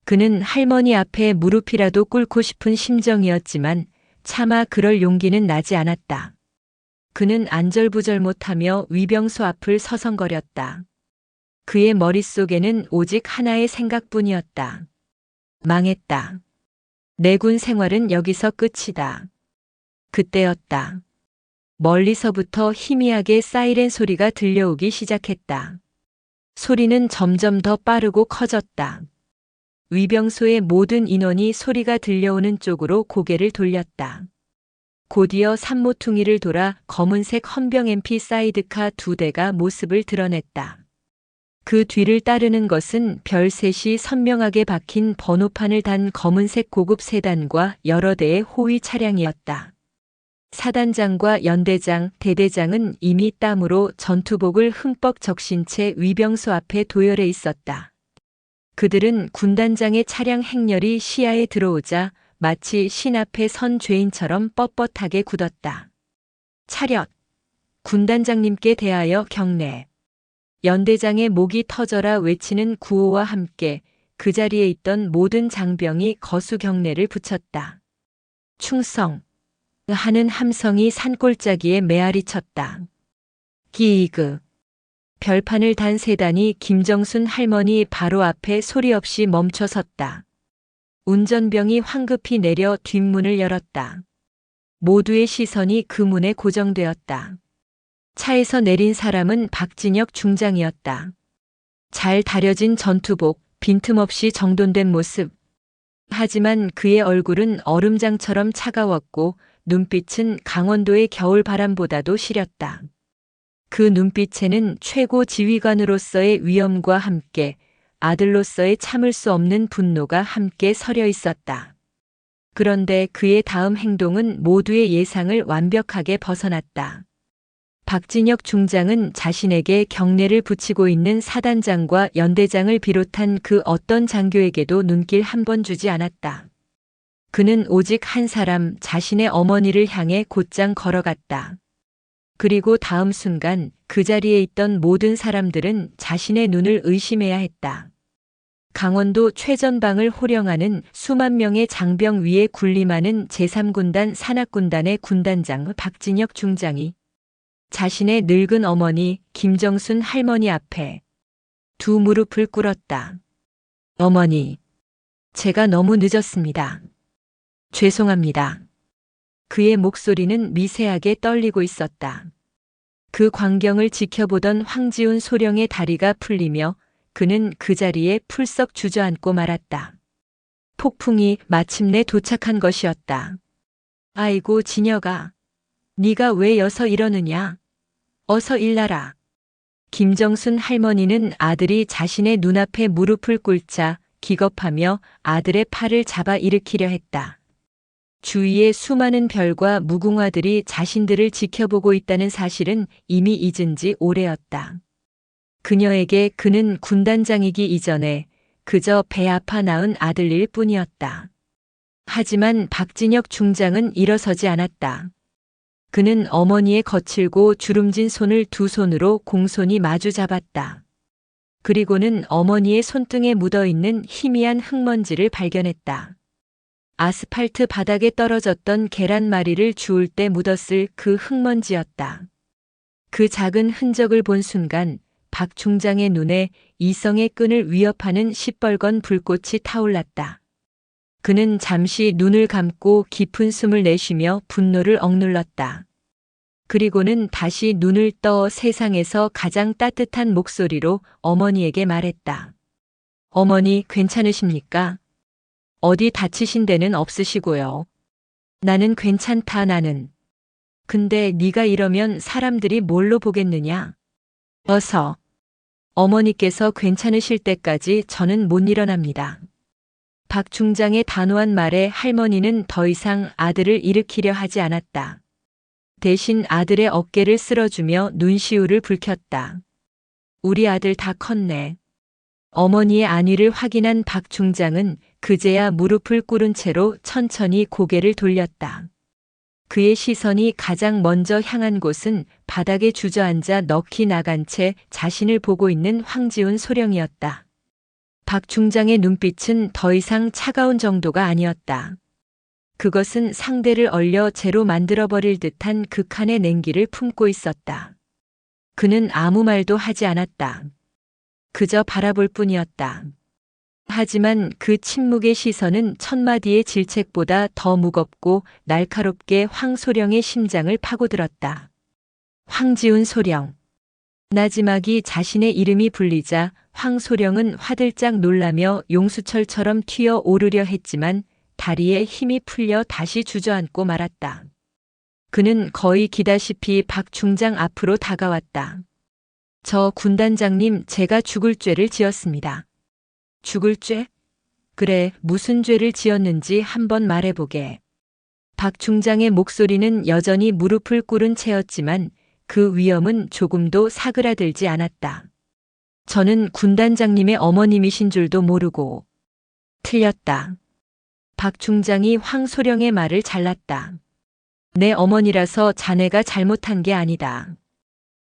그는 할머니 앞에 무릎이라도 꿇고 싶은 심정이었지만 차마 그럴 용기는 나지 않았다. 그는 안절부절 못하며 위병소 앞을 서성거렸다. 그의 머릿속에는 오직 하나의 생각뿐이었다. 망했다. 내 군 생활은 여기서 끝이다. 그때였다. 멀리서부터 희미하게 사이렌 소리가 들려오기 시작했다. 소리는 점점 더 빠르고 커졌다. 위병소의 모든 인원이 소리가 들려오는 쪽으로 고개를 돌렸다. 곧이어 산모퉁이를 돌아 검은색 헌병 MP 사이드카 2대가 모습을 드러냈다. 그 뒤를 따르는 것은 별셋이 선명하게 박힌 번호판을 단 검은색 고급 세단과 여러 대의 호위 차량이었다. 사단장과 연대장, 대대장은 이미 땀으로 전투복을 흠뻑 적신 채 위병소 앞에 도열해 있었다. 그들은 군단장의 차량 행렬이 시야에 들어오자 마치 신 앞에 선 죄인처럼 뻣뻣하게 굳었다. 차렷! 군단장님께 대하여 경례. 연대장의 목이 터져라 외치는 구호와 함께 그 자리에 있던 모든 장병이 거수 경례를 붙였다. 충성! 하는 함성이 산골짜기에 메아리 쳤다. 기이그! 별판을 단 세단이 김정순 할머니 바로 앞에 소리 없이 멈춰 섰다. 운전병이 황급히 내려 뒷문을 열었다. 모두의 시선이 그 문에 고정되었다. 차에서 내린 사람은 박진혁 중장이었다. 잘 다려진 전투복, 빈틈없이 정돈된 모습. 하지만 그의 얼굴은 얼음장처럼 차가웠고 눈빛은 강원도의 겨울 바람보다도 시렸다. 그 눈빛에는 최고 지휘관으로서의 위엄과 함께 아들로서의 참을 수 없는 분노가 함께 서려 있었다. 그런데 그의 다음 행동은 모두의 예상을 완벽하게 벗어났다. 박진혁 중장은 자신에게 경례를 붙이고 있는 사단장과 연대장을 비롯한 그 어떤 장교에게도 눈길 한 번 주지 않았다. 그는 오직 한 사람, 자신의 어머니를 향해 곧장 걸어갔다. 그리고 다음 순간 그 자리에 있던 모든 사람들은 자신의 눈을 의심해야 했다. 강원도 최전방을 호령하는 수만 명의 장병 위에 군림하는 제3군단 산악군단의 군단장 박진혁 중장이 자신의 늙은 어머니 김정순 할머니 앞에 두 무릎을 꿇었다. 어머니, 제가 너무 늦었습니다. 죄송합니다. 그의 목소리는 미세하게 떨리고 있었다. 그 광경을 지켜보던 황지훈 소령의 다리가 풀리며 그는 그 자리에 풀썩 주저앉고 말았다. 폭풍이 마침내 도착한 것이었다. 아이고 진혁아, 네가 왜 여서 이러느냐? 어서 일나라. 김정순 할머니는 아들이 자신의 눈앞에 무릎을 꿇자 기겁하며 아들의 팔을 잡아 일으키려 했다. 주위의 수많은 별과 무궁화들이 자신들을 지켜보고 있다는 사실은 이미 잊은 지 오래였다. 그녀에게 그는 군단장이기 이전에 그저 배 아파 낳은 아들일 뿐이었다. 하지만 박진혁 중장은 일어서지 않았다. 그는 어머니의 거칠고 주름진 손을 두 손으로 공손히 마주 잡았다. 그리고는 어머니의 손등에 묻어있는 희미한 흙먼지를 발견했다. 아스팔트 바닥에 떨어졌던 계란말이를 주울 때 묻었을 그 흙먼지였다. 그 작은 흔적을 본 순간 박 중장의 눈에 이성의 끈을 위협하는 시뻘건 불꽃이 타올랐다. 그는 잠시 눈을 감고 깊은 숨을 내쉬며 분노를 억눌렀다. 그리고는 다시 눈을 떠 세상에서 가장 따뜻한 목소리로 어머니에게 말했다. 어머니 괜찮으십니까? 어디 다치신 데는 없으시고요. 나는 괜찮다 나는. 근데 네가 이러면 사람들이 뭘로 보겠느냐? 어서. 어머니께서 괜찮으실 때까지 저는 못 일어납니다. 박 중장의 단호한 말에 할머니는 더 이상 아들을 일으키려 하지 않았다. 대신 아들의 어깨를 쓸어주며 눈시울을 붉혔다. 우리 아들 다 컸네. 어머니의 안위를 확인한 박 중장은 그제야 무릎을 꿇은 채로 천천히 고개를 돌렸다. 그의 시선이 가장 먼저 향한 곳은 바닥에 주저앉아 넋이 나간 채 자신을 보고 있는 황지훈 소령이었다. 박 중장의 눈빛은 더 이상 차가운 정도가 아니었다. 그것은 상대를 얼려 재로 만들어버릴 듯한 극한의 냉기를 품고 있었다. 그는 아무 말도 하지 않았다. 그저 바라볼 뿐이었다. 하지만 그 침묵의 시선은 천마디의 질책보다 더 무겁고 날카롭게 황소령의 심장을 파고들었다. 황지훈 소령. 나지막이 자신의 이름이 불리자 황소령은 화들짝 놀라며 용수철처럼 튀어 오르려 했지만 다리에 힘이 풀려 다시 주저앉고 말았다. 그는 거의 기다시피 박 중장 앞으로 다가왔다. 저 군단장님, 제가 죽을 죄를 지었습니다. 죽을 죄? 그래, 무슨 죄를 지었는지 한번 말해보게. 박 중장의 목소리는 여전히 무릎을 꿇은 채였지만 그 위엄은 조금도 사그라들지 않았다. 저는 군단장님의 어머님이신 줄도 모르고. 틀렸다. 박 중장이 황소령의 말을 잘랐다. 내 어머니라서 자네가 잘못한 게 아니다.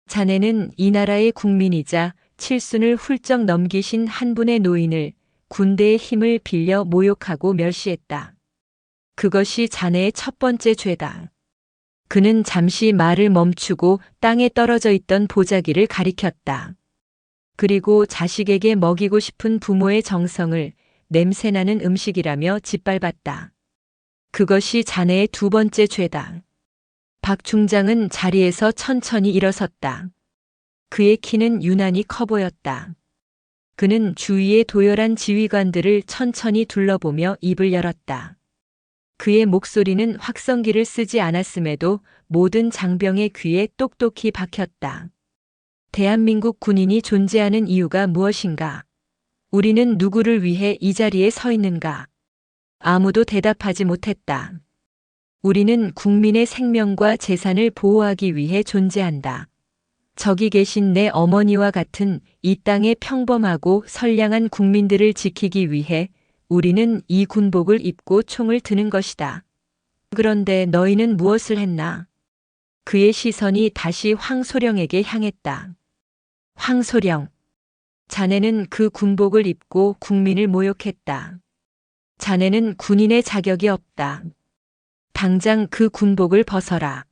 자네는 이 나라의 국민이자 칠순을 훌쩍 넘기신 한 분의 노인을 군대의 힘을 빌려 모욕하고 멸시했다. 그것이 자네의 첫 번째 죄다. 그는 잠시 말을 멈추고 땅에 떨어져 있던 보자기를 가리켰다. 그리고 자식에게 먹이고 싶은 부모의 정성을 냄새나는 음식이라며 짓밟았다. 그것이 자네의 두 번째 죄다. 박 중장은 자리에서 천천히 일어섰다. 그의 키는 유난히 커 보였다. 그는 주위의 도열한 지휘관들을 천천히 둘러보며 입을 열었다. 그의 목소리는 확성기를 쓰지 않았음에도 모든 장병의 귀에 똑똑히 박혔다. 대한민국 군인이 존재하는 이유가 무엇인가? 우리는 누구를 위해 이 자리에 서 있는가? 아무도 대답하지 못했다. 우리는 국민의 생명과 재산을 보호하기 위해 존재한다. 저기 계신 내 어머니와 같은 이 땅의 평범하고 선량한 국민들을 지키기 위해 우리는 이 군복을 입고 총을 드는 것이다. 그런데 너희는 무엇을 했나? 그의 시선이 다시 황소령에게 향했다. 황소령, 자네는 그 군복을 입고 국민을 모욕했다. 자네는 군인의 자격이 없다. 당장 그 군복을 벗어라.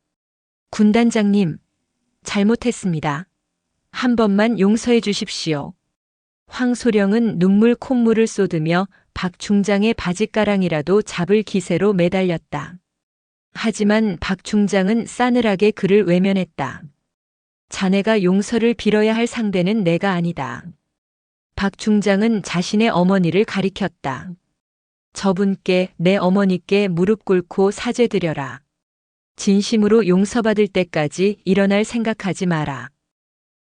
군단장님, 잘못했습니다. 한 번만 용서해 주십시오. 황소령은 눈물 콧물을 쏟으며 박 중장의 바짓가랑이라도 잡을 기세로 매달렸다. 하지만 박 중장은 싸늘하게 그를 외면했다. 자네가 용서를 빌어야 할 상대는 내가 아니다. 박 중장은 자신의 어머니를 가리켰다. 저분께, 내 어머니께 무릎 꿇고 사죄드려라. 진심으로 용서받을 때까지 일어날 생각하지 마라.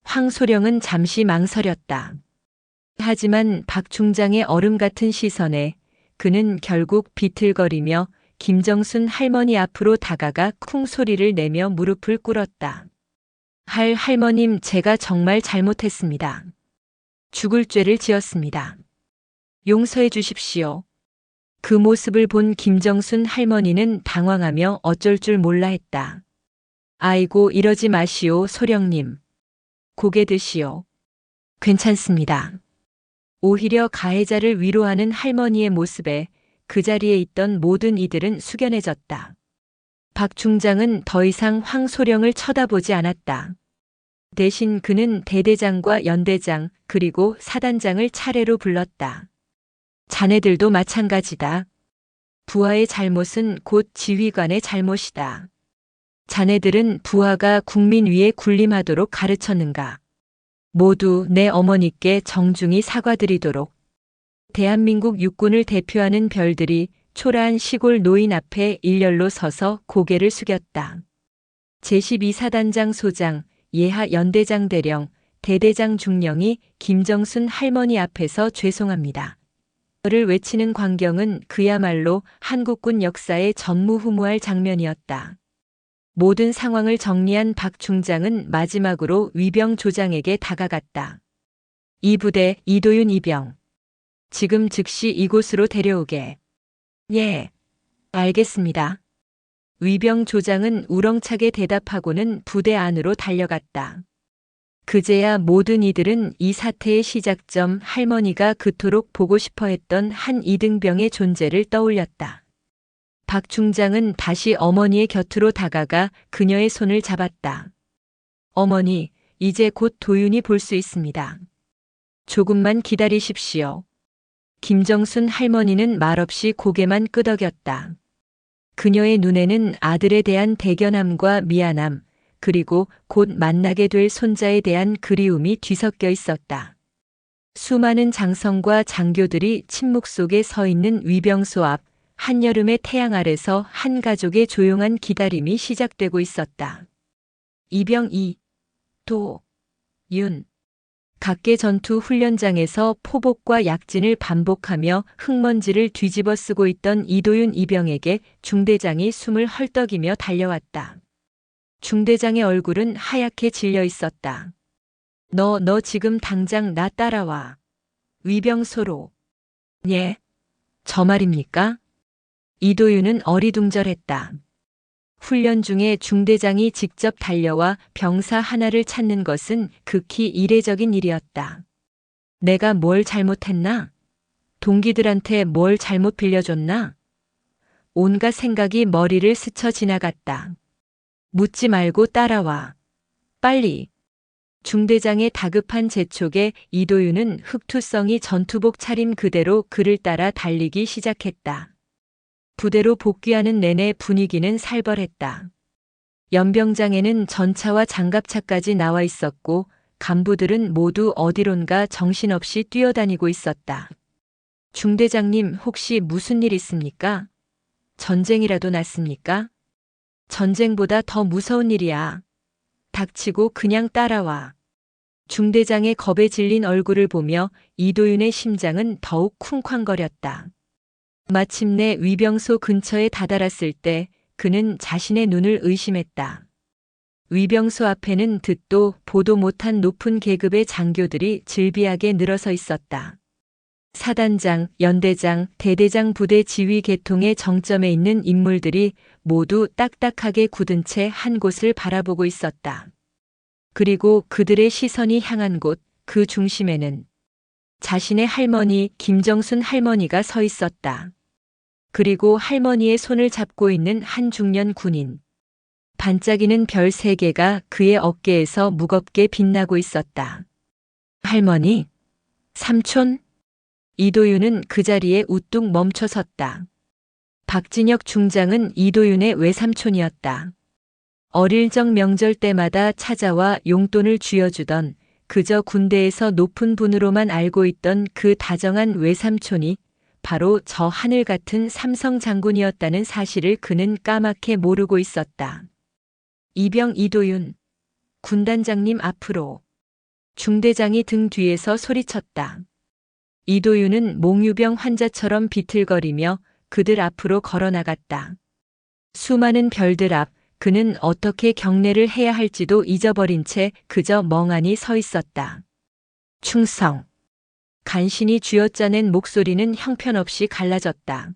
황소령은 잠시 망설였다. 하지만 박 중장의 얼음 같은 시선에 그는 결국 비틀거리며 김정순 할머니 앞으로 다가가 쿵 소리를 내며 무릎을 꿇었다. 할머님, 제가 정말 잘못했습니다. 죽을 죄를 지었습니다. 용서해 주십시오. 그 모습을 본 김정순 할머니는 당황하며 어쩔 줄 몰라 했다. 아이고, 이러지 마시오, 소령님. 고개 드시오. 괜찮습니다. 오히려 가해자를 위로하는 할머니의 모습에 그 자리에 있던 모든 이들은 숙연해졌다. 박 중장은 더 이상 황소령을 쳐다보지 않았다. 대신 그는 대대장과 연대장 그리고 사단장을 차례로 불렀다. 자네들도 마찬가지다. 부하의 잘못은 곧 지휘관의 잘못이다. 자네들은 부하가 국민 위에 군림하도록 가르쳤는가? 모두 내 어머니께 정중히 사과드리도록. 대한민국 육군을 대표하는 별들이 초라한 시골 노인 앞에 일렬로 서서 고개를 숙였다. 제12사단장 소장, 예하 연대장 대령, 대대장 중령이 김정순 할머니 앞에서 죄송합니다. 를 외치는 광경은 그야말로 한국군 역사의 전무후무할 장면이었다. 모든 상황을 정리한 박 중장은 마지막으로 위병 조장에게 다가갔다. 이 부대 이도윤 이병. 지금 즉시 이곳으로 데려오게. 예, 알겠습니다. 위병 조장은 우렁차게 대답하고는 부대 안으로 달려갔다. 그제야 모든 이들은 이 사태의 시작점, 할머니가 그토록 보고 싶어 했던 한 이등병의 존재를 떠올렸다. 박 중장은 다시 어머니의 곁으로 다가가 그녀의 손을 잡았다. 어머니, 이제 곧 도윤이 볼 수 있습니다. 조금만 기다리십시오. 김정순 할머니는 말없이 고개만 끄덕였다. 그녀의 눈에는 아들에 대한 대견함과 미안함, 그리고 곧 만나게 될 손자에 대한 그리움이 뒤섞여 있었다. 수많은 장성과 장교들이 침묵 속에 서 있는 위병소 앞, 한여름의 태양 아래서 한 가족의 조용한 기다림이 시작되고 있었다. 이병 이도윤 각계 전투 훈련장에서 포복과 약진을 반복하며 흙먼지를 뒤집어 쓰고 있던 이도윤 이병에게 중대장이 숨을 헐떡이며 달려왔다. 중대장의 얼굴은 하얗게 질려 있었다. 너 지금 당장 나 따라와. 위병소로. 예? 저 말입니까? 이도윤은 어리둥절했다. 훈련 중에 중대장이 직접 달려와 병사 하나를 찾는 것은 극히 이례적인 일이었다. 내가 뭘 잘못했나? 동기들한테 뭘 잘못 빌려줬나? 온갖 생각이 머리를 스쳐 지나갔다. 묻지 말고 따라와. 빨리. 중대장의 다급한 재촉에 이도윤은 흑투성이 전투복 차림 그대로 그를 따라 달리기 시작했다. 부대로 복귀하는 내내 분위기는 살벌했다. 연병장에는 전차와 장갑차까지 나와 있었고 간부들은 모두 어디론가 정신없이 뛰어다니고 있었다. 중대장님, 혹시 무슨 일 있습니까? 전쟁이라도 났습니까? 전쟁보다 더 무서운 일이야. 닥치고 그냥 따라와. 중대장의 겁에 질린 얼굴을 보며 이도윤의 심장은 더욱 쿵쾅거렸다. 마침내 위병소 근처에 다다랐을 때 그는 자신의 눈을 의심했다. 위병소 앞에는 듣도 보도 못한 높은 계급의 장교들이 질비하게 늘어서 있었다. 사단장, 연대장, 대대장 부대 지휘 계통의 정점에 있는 인물들이 모두 딱딱하게 굳은 채 한 곳을 바라보고 있었다. 그리고 그들의 시선이 향한 곳, 그 중심에는 자신의 할머니 김정순 할머니가 서 있었다. 그리고 할머니의 손을 잡고 있는 한 중년 군인. 반짝이는 별 3개가 그의 어깨에서 무겁게 빛나고 있었다. 할머니? 삼촌? 이도윤은 그 자리에 우뚝 멈춰 섰다. 박진혁 중장은 이도윤의 외삼촌이었다. 어릴 적 명절 때마다 찾아와 용돈을 쥐어주던 그저 군대에서 높은 분으로만 알고 있던 그 다정한 외삼촌이 바로 저 하늘 같은 삼성 장군이었다는 사실을 그는 까맣게 모르고 있었다. 이병 이도윤, 군단장님 앞으로. 중대장이 등 뒤에서 소리쳤다. 이도윤은 몽유병 환자처럼 비틀거리며 그들 앞으로 걸어나갔다. 수많은 별들 앞 그는 어떻게 경례를 해야 할지도 잊어버린 채 그저 멍하니 서 있었다. 충성. 간신히 쥐어짜낸 목소리는 형편없이 갈라졌다.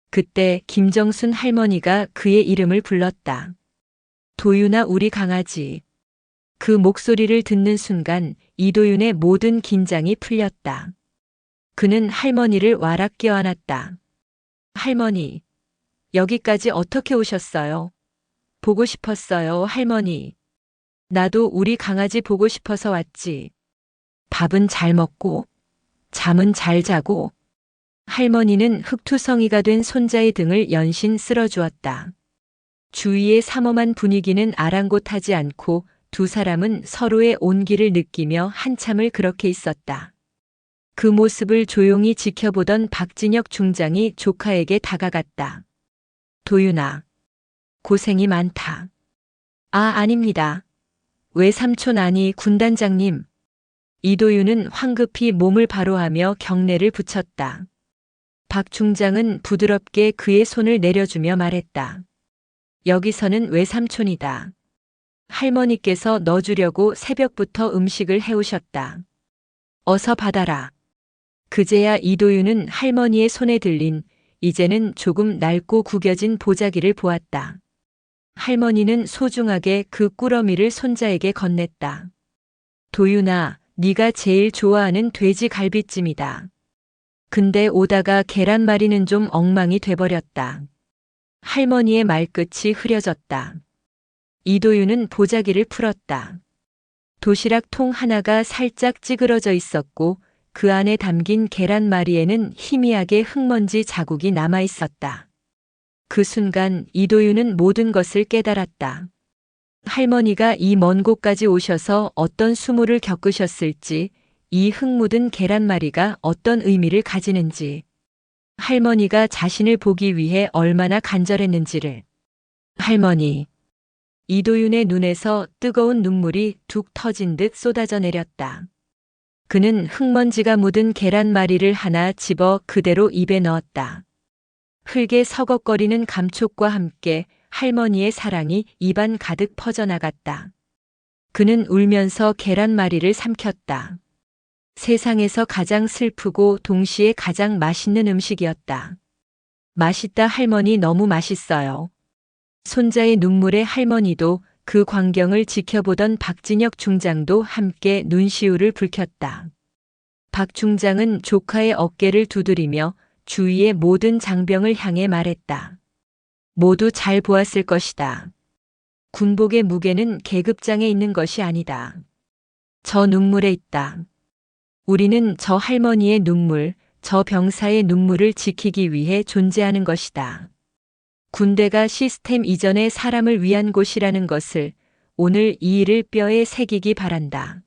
그때 김정순 할머니가 그의 이름을 불렀다. 도윤아, 우리 강아지. 그 목소리를 듣는 순간 이도윤의 모든 긴장이 풀렸다. 그는 할머니를 와락 껴안았다. 할머니, 여기까지 어떻게 오셨어요? 보고 싶었어요, 할머니. 나도 우리 강아지 보고 싶어서 왔지. 밥은 잘 먹고, 잠은 잘 자고. 할머니는 흑투성이가 된 손자의 등을 연신 쓸어주었다. 주위의 삼엄한 분위기는 아랑곳하지 않고 두 사람은 서로의 온기를 느끼며 한참을 그렇게 있었다. 그 모습을 조용히 지켜보던 박진혁 중장이 조카에게 다가갔다. 도윤아, 고생이 많다. 아닙니다. 외삼촌 아니 군단장님. 이도윤은 황급히 몸을 바로하며 경례를 붙였다. 박 중장은 부드럽게 그의 손을 내려주며 말했다. 여기서는 외삼촌이다. 할머니께서 넣어주려고 새벽부터 음식을 해오셨다. 어서 받아라. 그제야 이도윤은 할머니의 손에 들린 이제는 조금 낡고 구겨진 보자기를 보았다. 할머니는 소중하게 그 꾸러미를 손자에게 건넸다. 도윤아, 네가 제일 좋아하는 돼지 갈비찜이다. 근데 오다가 계란말이는 좀 엉망이 돼버렸다. 할머니의 말끝이 흐려졌다. 이도윤은 보자기를 풀었다. 도시락 통 하나가 살짝 찌그러져 있었고 그 안에 담긴 계란말이에는 희미하게 흙먼지 자국이 남아 있었다. 그 순간 이도윤은 모든 것을 깨달았다. 할머니가 이 먼 곳까지 오셔서 어떤 수모를 겪으셨을지, 이 흙 묻은 계란말이가 어떤 의미를 가지는지. 할머니가 자신을 보기 위해 얼마나 간절했는지를. 할머니. 이도윤의 눈에서 뜨거운 눈물이 툭 터진 듯 쏟아져 내렸다. 그는 흙먼지가 묻은 계란말이를 하나 집어 그대로 입에 넣었다. 흙에 서걱거리는 감촉과 함께 할머니의 사랑이 입안 가득 퍼져나갔다. 그는 울면서 계란말이를 삼켰다. 세상에서 가장 슬프고 동시에 가장 맛있는 음식이었다. 맛있다 할머니 너무 맛있어요. 손자의 눈물에 할머니도 그 광경을 지켜보던 박진혁 중장도 함께 눈시울을 붉혔다. 박 중장은 조카의 어깨를 두드리며 주위의 모든 장병을 향해 말했다. 모두 잘 보았을 것이다. 군복의 무게는 계급장에 있는 것이 아니다. 저 눈물에 있다. 우리는 저 할머니의 눈물, 저 병사의 눈물을 지키기 위해 존재하는 것이다. 군대가 시스템 이전의 사람을 위한 곳이라는 것을 오늘 이 일을 뼈에 새기기 바란다.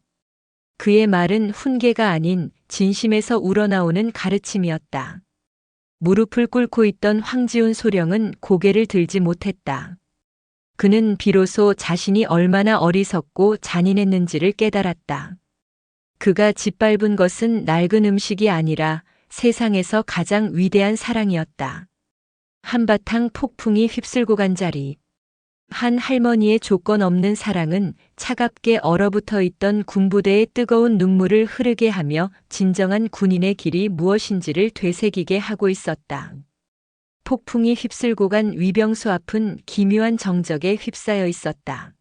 그의 말은 훈계가 아닌 진심에서 우러나오는 가르침이었다. 무릎을 꿇고 있던 황지훈 소령은 고개를 들지 못했다. 그는 비로소 자신이 얼마나 어리석고 잔인했는지를 깨달았다. 그가 짓밟은 것은 낡은 음식이 아니라 세상에서 가장 위대한 사랑이었다. 한바탕 폭풍이 휩쓸고 간 자리. 한 할머니의 조건 없는 사랑은 차갑게 얼어붙어 있던 군부대의 뜨거운 눈물을 흐르게 하며 진정한 군인의 길이 무엇인지를 되새기게 하고 있었다. 폭풍이 휩쓸고 간 위병소 앞은 기묘한 정적에 휩싸여 있었다.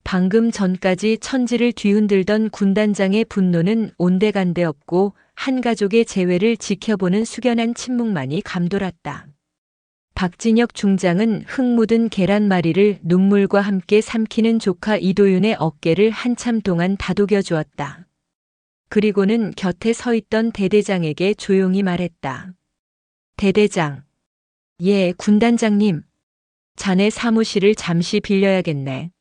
방금 전까지 천지를 뒤흔들던 군단장의 분노는 온데간데 없고 한 가족의 재회를 지켜보는 숙연한 침묵만이 감돌았다. 박진혁 중장은 흙 묻은 계란말이를 눈물과 함께 삼키는 조카 이도윤의 어깨를 한참 동안 다독여 주었다. 그리고는 곁에 서 있던 대대장에게 조용히 말했다. 대대장. 예, 군단장님. 자네 사무실을 잠시 빌려야겠네.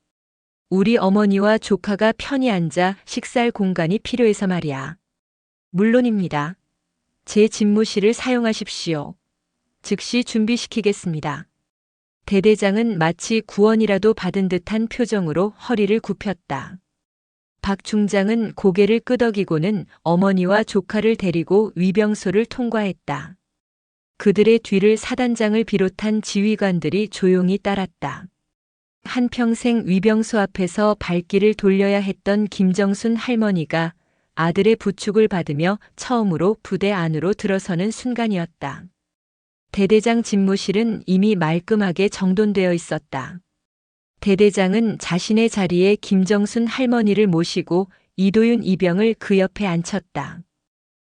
우리 어머니와 조카가 편히 앉아 식사할 공간이 필요해서 말이야. 물론입니다. 제 집무실을 사용하십시오. 즉시 준비시키겠습니다. 대대장은 마치 구원이라도 받은 듯한 표정으로 허리를 굽혔다. 박 중장은 고개를 끄덕이고는 어머니와 조카를 데리고 위병소를 통과했다. 그들의 뒤를 사단장을 비롯한 지휘관들이 조용히 따랐다. 한평생 위병소 앞에서 발길을 돌려야 했던 김정순 할머니가 아들의 부축을 받으며 처음으로 부대 안으로 들어서는 순간이었다. 대대장 집무실은 이미 말끔하게 정돈되어 있었다. 대대장은 자신의 자리에 김정순 할머니를 모시고 이도윤 이병을 그 옆에 앉혔다.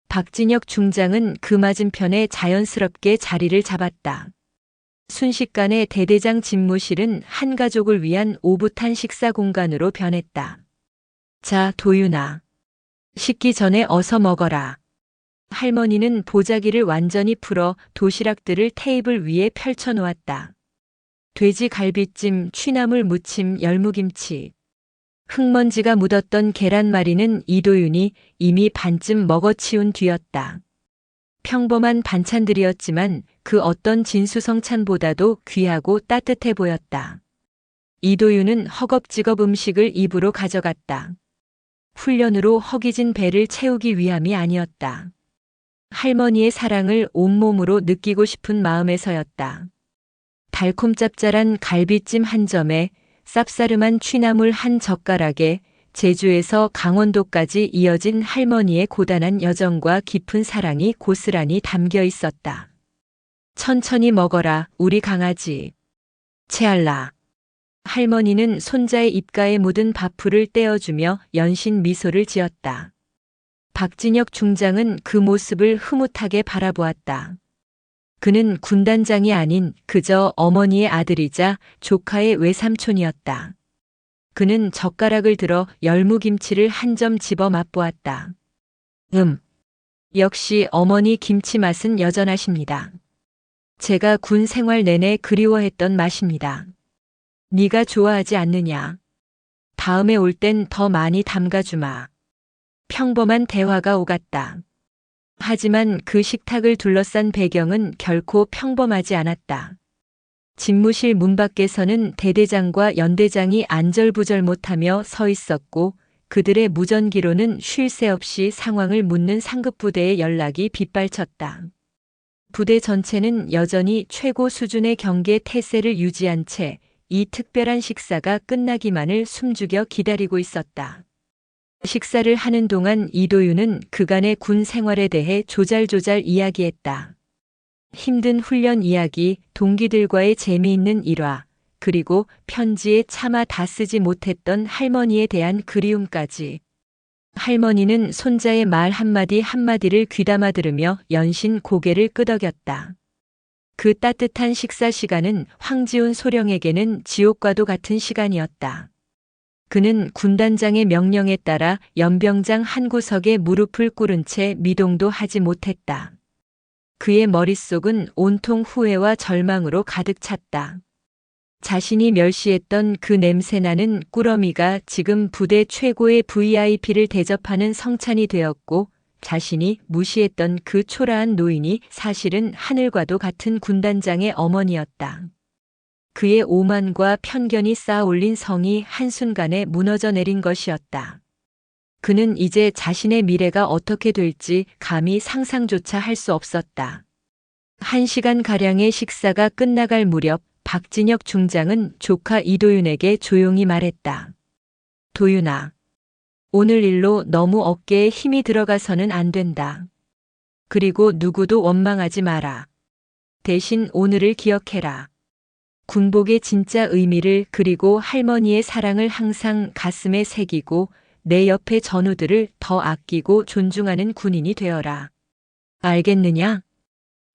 박진혁 중장은 그 맞은편에 자연스럽게 자리를 잡았다. 순식간에 대대장 집무실은 한 가족을 위한 오붓한 식사 공간으로 변했다. 자, 도윤아. 식기 전에 어서 먹어라. 할머니는 보자기를 완전히 풀어 도시락들을 테이블 위에 펼쳐 놓았다. 돼지 갈비찜, 취나물 무침, 열무김치. 흙먼지가 묻었던 계란말이는 이도윤이 이미 반쯤 먹어치운 뒤였다. 평범한 반찬들이었지만 그 어떤 진수성찬보다도 귀하고 따뜻해 보였다. 이도윤은 허겁지겁 음식을 입으로 가져갔다. 훈련으로 허기진 배를 채우기 위함이 아니었다. 할머니의 사랑을 온몸으로 느끼고 싶은 마음에서였다. 달콤 짭짤한 갈비찜 한 점에 쌉싸름한 취나물 한 젓가락에 제주에서 강원도까지 이어진 할머니의 고단한 여정과 깊은 사랑이 고스란히 담겨 있었다. 천천히 먹어라, 우리 강아지. 채알라. 할머니는 손자의 입가에 묻은 밥풀을 떼어주며 연신 미소를 지었다. 박진혁 중장은 그 모습을 흐뭇하게 바라보았다. 그는 군단장이 아닌 그저 어머니의 아들이자 조카의 외삼촌이었다. 그는 젓가락을 들어 열무김치를 한 점 집어 맛보았다. 역시 어머니 김치 맛은 여전하십니다. 제가 군 생활 내내 그리워했던 맛입니다. 네가 좋아하지 않느냐? 다음에 올 땐 더 많이 담가주마. 평범한 대화가 오갔다. 하지만 그 식탁을 둘러싼 배경은 결코 평범하지 않았다. 집무실 문 밖에서는 대대장과 연대장이 안절부절 못하며 서 있었고 그들의 무전기로는 쉴 새 없이 상황을 묻는 상급부대의 연락이 빗발쳤다. 부대 전체는 여전히 최고 수준의 경계 태세를 유지한 채 이 특별한 식사가 끝나기만을 숨죽여 기다리고 있었다. 식사를 하는 동안 이도윤은 그간의 군 생활에 대해 조잘조잘 이야기했다. 힘든 훈련 이야기, 동기들과의 재미있는 일화, 그리고 편지에 차마 다 쓰지 못했던 할머니에 대한 그리움까지. 할머니는 손자의 말 한마디 한마디를 귀담아 들으며 연신 고개를 끄덕였다. 그 따뜻한 식사 시간은 황지훈 소령에게는 지옥과도 같은 시간이었다. 그는 군단장의 명령에 따라 연병장 한 구석에 무릎을 꿇은 채 미동도 하지 못했다. 그의 머릿속은 온통 후회와 절망으로 가득 찼다. 자신이 멸시했던 그 냄새나는 꾸러미가 지금 부대 최고의 VIP를 대접하는 성찬이 되었고 자신이 무시했던 그 초라한 노인이 사실은 하늘과도 같은 군단장의 어머니였다. 그의 오만과 편견이 쌓아 올린 성이 한순간에 무너져 내린 것이었다. 그는 이제 자신의 미래가 어떻게 될지 감히 상상조차 할 수 없었다. 1시간가량의 식사가 끝나갈 무렵 박진혁 중장은 조카 이도윤에게 조용히 말했다. 도윤아, 오늘 일로 너무 어깨에 힘이 들어가서는 안 된다. 그리고 누구도 원망하지 마라. 대신 오늘을 기억해라. 군복의 진짜 의미를 그리고 할머니의 사랑을 항상 가슴에 새기고 내 옆의 전우들을 더 아끼고 존중하는 군인이 되어라. 알겠느냐?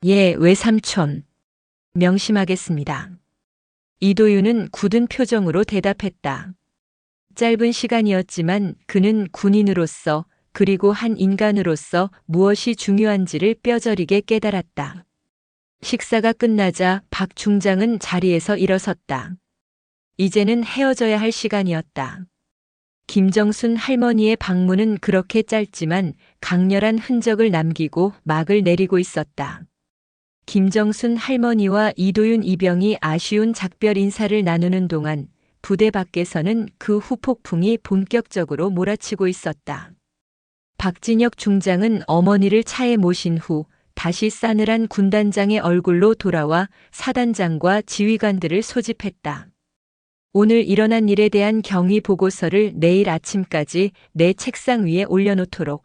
예, 외삼촌. 명심하겠습니다. 이도윤은 굳은 표정으로 대답했다. 짧은 시간이었지만 그는 군인으로서 그리고 한 인간으로서 무엇이 중요한지를 뼈저리게 깨달았다. 식사가 끝나자 박 중장은 자리에서 일어섰다. 이제는 헤어져야 할 시간이었다. 김정순 할머니의 방문은 그렇게 짧지만 강렬한 흔적을 남기고 막을 내리고 있었다. 김정순 할머니와 이도윤 이병이 아쉬운 작별 인사를 나누는 동안 부대 밖에서는 그 후폭풍이 본격적으로 몰아치고 있었다. 박진혁 중장은 어머니를 차에 모신 후 다시 싸늘한 군단장의 얼굴로 돌아와 사단장과 지휘관들을 소집했다. 오늘 일어난 일에 대한 경위 보고서를 내일 아침까지 내 책상 위에 올려놓도록.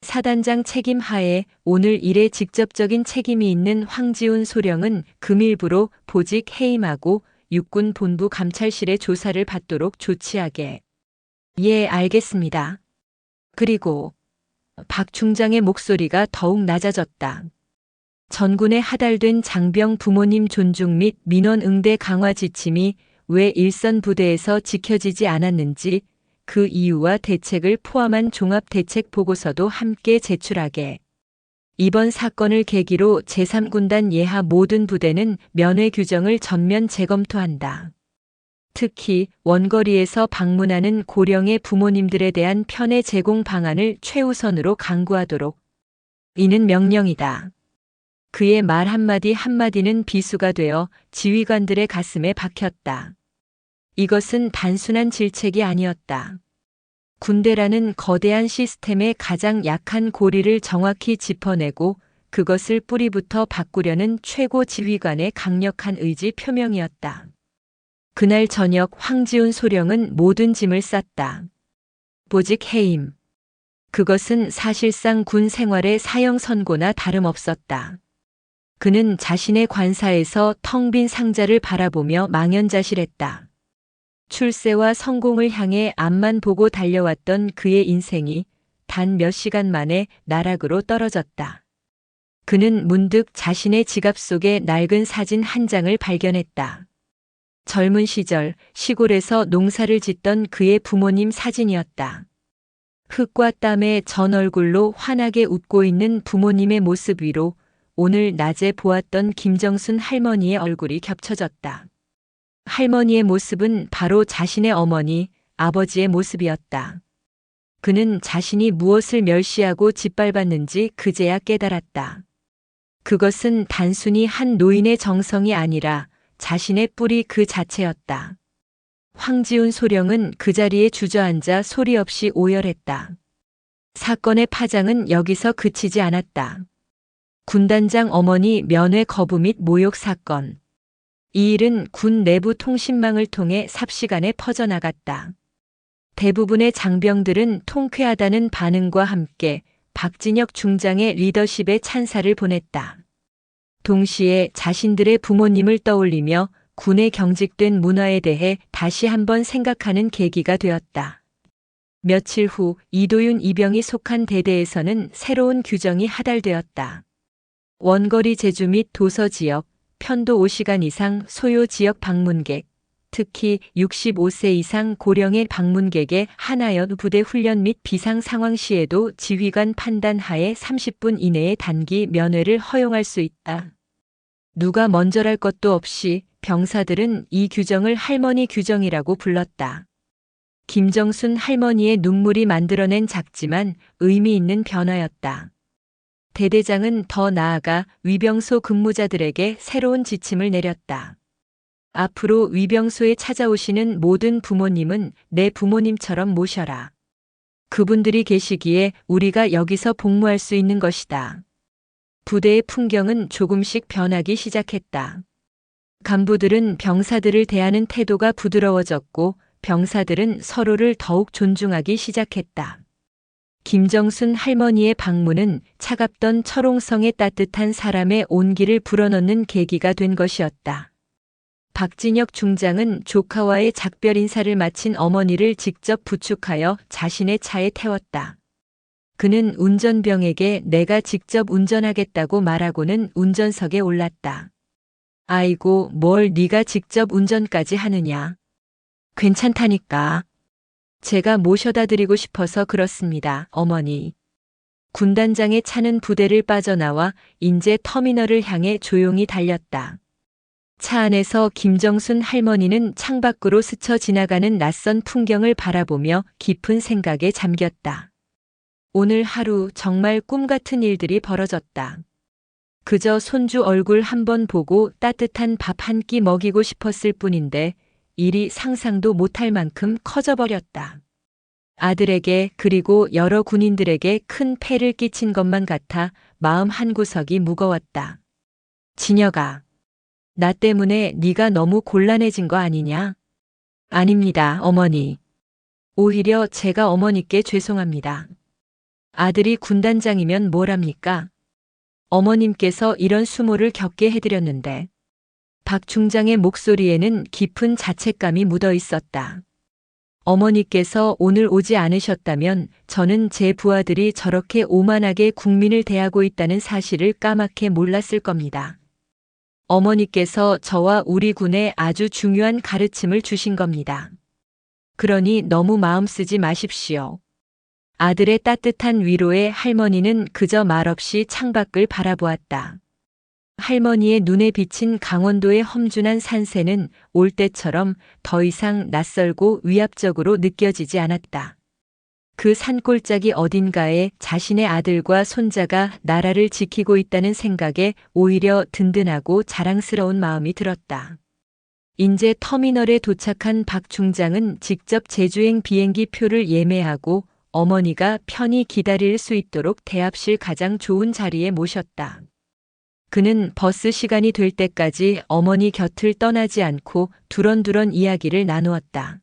사단장 책임 하에 오늘 일에 직접적인 책임이 있는 황지훈 소령은 금일부로 보직 해임하고 육군 본부 감찰실에 조사를 받도록 조치하게. 예, 알겠습니다. 그리고 박 중장의 목소리가 더욱 낮아졌다. 전군에 하달된 장병 부모님 존중 및 민원 응대 강화 지침이 왜 일선 부대에서 지켜지지 않았는지 그 이유와 대책을 포함한 종합대책 보고서도 함께 제출하게. 이번 사건을 계기로 제3군단 예하 모든 부대는 면회 규정을 전면 재검토한다. 특히 원거리에서 방문하는 고령의 부모님들에 대한 편의 제공 방안을 최우선으로 강구하도록. 이는 명령이다. 그의 말 한마디 한마디는 비수가 되어 지휘관들의 가슴에 박혔다. 이것은 단순한 질책이 아니었다. 군대라는 거대한 시스템의 가장 약한 고리를 정확히 짚어내고 그것을 뿌리부터 바꾸려는 최고 지휘관의 강력한 의지 표명이었다. 그날 저녁 황지훈 소령은 모든 짐을 쌌다. 보직 해임. 그것은 사실상 군 생활의 사형 선고나 다름없었다. 그는 자신의 관사에서 텅 빈 상자를 바라보며 망연자실했다. 출세와 성공을 향해 앞만 보고 달려왔던 그의 인생이 단 몇 시간 만에 나락으로 떨어졌다. 그는 문득 자신의 지갑 속에 낡은 사진 한 장을 발견했다. 젊은 시절 시골에서 농사를 짓던 그의 부모님 사진이었다. 흙과 땀에 전 얼굴로 환하게 웃고 있는 부모님의 모습 위로 오늘 낮에 보았던 김정순 할머니의 얼굴이 겹쳐졌다. 할머니의 모습은 바로 자신의 어머니, 아버지의 모습이었다. 그는 자신이 무엇을 멸시하고 짓밟았는지 그제야 깨달았다. 그것은 단순히 한 노인의 정성이 아니라 자신의 뿌리 그 자체였다. 황지훈 소령은 그 자리에 주저앉아 소리 없이 오열했다. 사건의 파장은 여기서 그치지 않았다. 군단장 어머니 면회 거부 및 모욕 사건. 이 일은 군 내부 통신망을 통해 삽시간에 퍼져나갔다. 대부분의 장병들은 통쾌하다는 반응과 함께 박진혁 중장의 리더십에 찬사를 보냈다. 동시에 자신들의 부모님을 떠올리며 군에 경직된 문화에 대해 다시 한번 생각하는 계기가 되었다. 며칠 후 이도윤 이병이 속한 대대에서는 새로운 규정이 하달되었다. 원거리 제주 및 도서 지역, 편도 5시간 이상 소요 지역 방문객, 특히 65세 이상 고령의 방문객의 하나연 부대 훈련 및 비상 상황 시에도 지휘관 판단 하에 30분 이내의 단기 면회를 허용할 수 있다. 누가 먼저랄 것도 없이 병사들은 이 규정을 할머니 규정이라고 불렀다. 김정순 할머니의 눈물이 만들어낸 작지만 의미 있는 변화였다. 대대장은 더 나아가 위병소 근무자들에게 새로운 지침을 내렸다. 앞으로 위병소에 찾아오시는 모든 부모님은 내 부모님처럼 모셔라. 그분들이 계시기에 우리가 여기서 복무할 수 있는 것이다. 부대의 풍경은 조금씩 변하기 시작했다. 간부들은 병사들을 대하는 태도가 부드러워졌고 병사들은 서로를 더욱 존중하기 시작했다. 김정순 할머니의 방문은 차갑던 철옹성의 따뜻한 사람의 온기를 불어넣는 계기가 된 것이었다. 박진혁 중장은 조카와의 작별 인사를 마친 어머니를 직접 부축하여 자신의 차에 태웠다. 그는 운전병에게 내가 직접 운전하겠다고 말하고는 운전석에 올랐다. 아이고, 뭘 네가 직접 운전까지 하느냐. 괜찮다니까. 제가 모셔다 드리고 싶어서 그렇습니다, 어머니. 군단장의 차는 부대를 빠져나와 인제 터미널을 향해 조용히 달렸다. 차 안에서 김정순 할머니는 창밖으로 스쳐 지나가는 낯선 풍경을 바라보며 깊은 생각에 잠겼다. 오늘 하루 정말 꿈 같은 일들이 벌어졌다. 그저 손주 얼굴 한번 보고 따뜻한 밥 한 끼 먹이고 싶었을 뿐인데 일이 상상도 못할 만큼 커져버렸다. 아들에게 그리고 여러 군인들에게 큰 폐를 끼친 것만 같아 마음 한구석이 무거웠다. 진혁아, 나 때문에 네가 너무 곤란해진 거 아니냐? 아닙니다, 어머니. 오히려 제가 어머니께 죄송합니다. 아들이 군단장이면 뭘 합니까? 어머님께서 이런 수모를 겪게 해드렸는데. 박 중장의 목소리에는 깊은 자책감이 묻어 있었다. 어머니께서 오늘 오지 않으셨다면 저는 제 부하들이 저렇게 오만하게 국민을 대하고 있다는 사실을 까맣게 몰랐을 겁니다. 어머니께서 저와 우리 군에 아주 중요한 가르침을 주신 겁니다. 그러니 너무 마음 쓰지 마십시오. 아들의 따뜻한 위로에 할머니는 그저 말없이 창밖을 바라보았다. 할머니의 눈에 비친 강원도의 험준한 산세는 올 때처럼 더 이상 낯설고 위압적으로 느껴지지 않았다. 그 산골짜기 어딘가에 자신의 아들과 손자가 나라를 지키고 있다는 생각에 오히려 든든하고 자랑스러운 마음이 들었다. 인제 터미널에 도착한 박 중장은 직접 제주행 비행기 표를 예매하고 어머니가 편히 기다릴 수 있도록 대합실 가장 좋은 자리에 모셨다. 그는 버스 시간이 될 때까지 어머니 곁을 떠나지 않고 두런두런 이야기를 나누었다.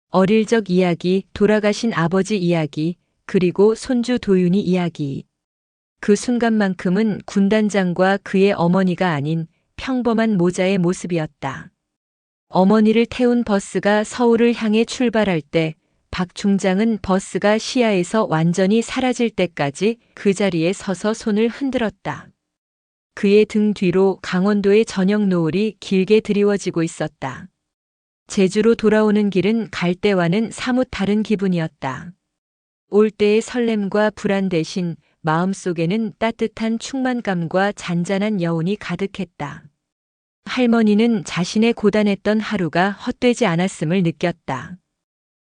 어릴 적 이야기, 돌아가신 아버지 이야기, 그리고 손주 도윤이 이야기. 그 순간만큼은 군단장과 그의 어머니가 아닌 평범한 모자의 모습이었다. 어머니를 태운 버스가 서울을 향해 출발할 때 박 중장은 버스가 시야에서 완전히 사라질 때까지 그 자리에 서서 손을 흔들었다. 그의 등 뒤로 강원도의 저녁 노을이 길게 드리워지고 있었다. 제주로 돌아오는 길은 갈 때와는 사뭇 다른 기분이었다. 올 때의 설렘과 불안 대신 마음속에는 따뜻한 충만감과 잔잔한 여운이 가득했다. 할머니는 자신의 고단했던 하루가 헛되지 않았음을 느꼈다.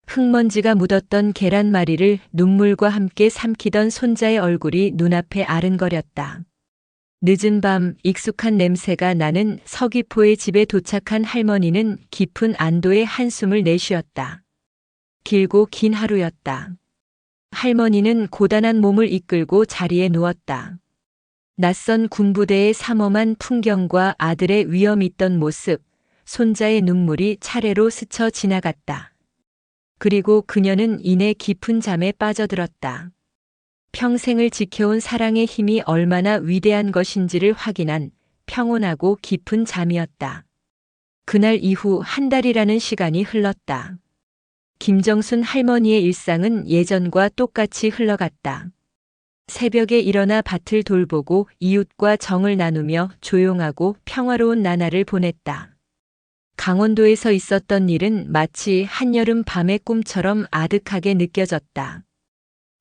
흙먼지가 묻었던 계란말이를 눈물과 함께 삼키던 손자의 얼굴이 눈앞에 아른거렸다. 늦은 밤 익숙한 냄새가 나는 서귀포의 집에 도착한 할머니는 깊은 안도의 한숨을 내쉬었다. 길고 긴 하루였다. 할머니는 고단한 몸을 이끌고 자리에 누웠다. 낯선 군부대의 삼엄한 풍경과 아들의 위험 있던 모습, 손자의 눈물이 차례로 스쳐 지나갔다. 그리고 그녀는 이내 깊은 잠에 빠져들었다. 평생을 지켜온 사랑의 힘이 얼마나 위대한 것인지를 확인한 평온하고 깊은 잠이었다. 그날 이후 한 달이라는 시간이 흘렀다. 김정순 할머니의 일상은 예전과 똑같이 흘러갔다. 새벽에 일어나 밭을 돌보고 이웃과 정을 나누며 조용하고 평화로운 나날을 보냈다. 강원도에서 있었던 일은 마치 한여름 밤의 꿈처럼 아득하게 느껴졌다.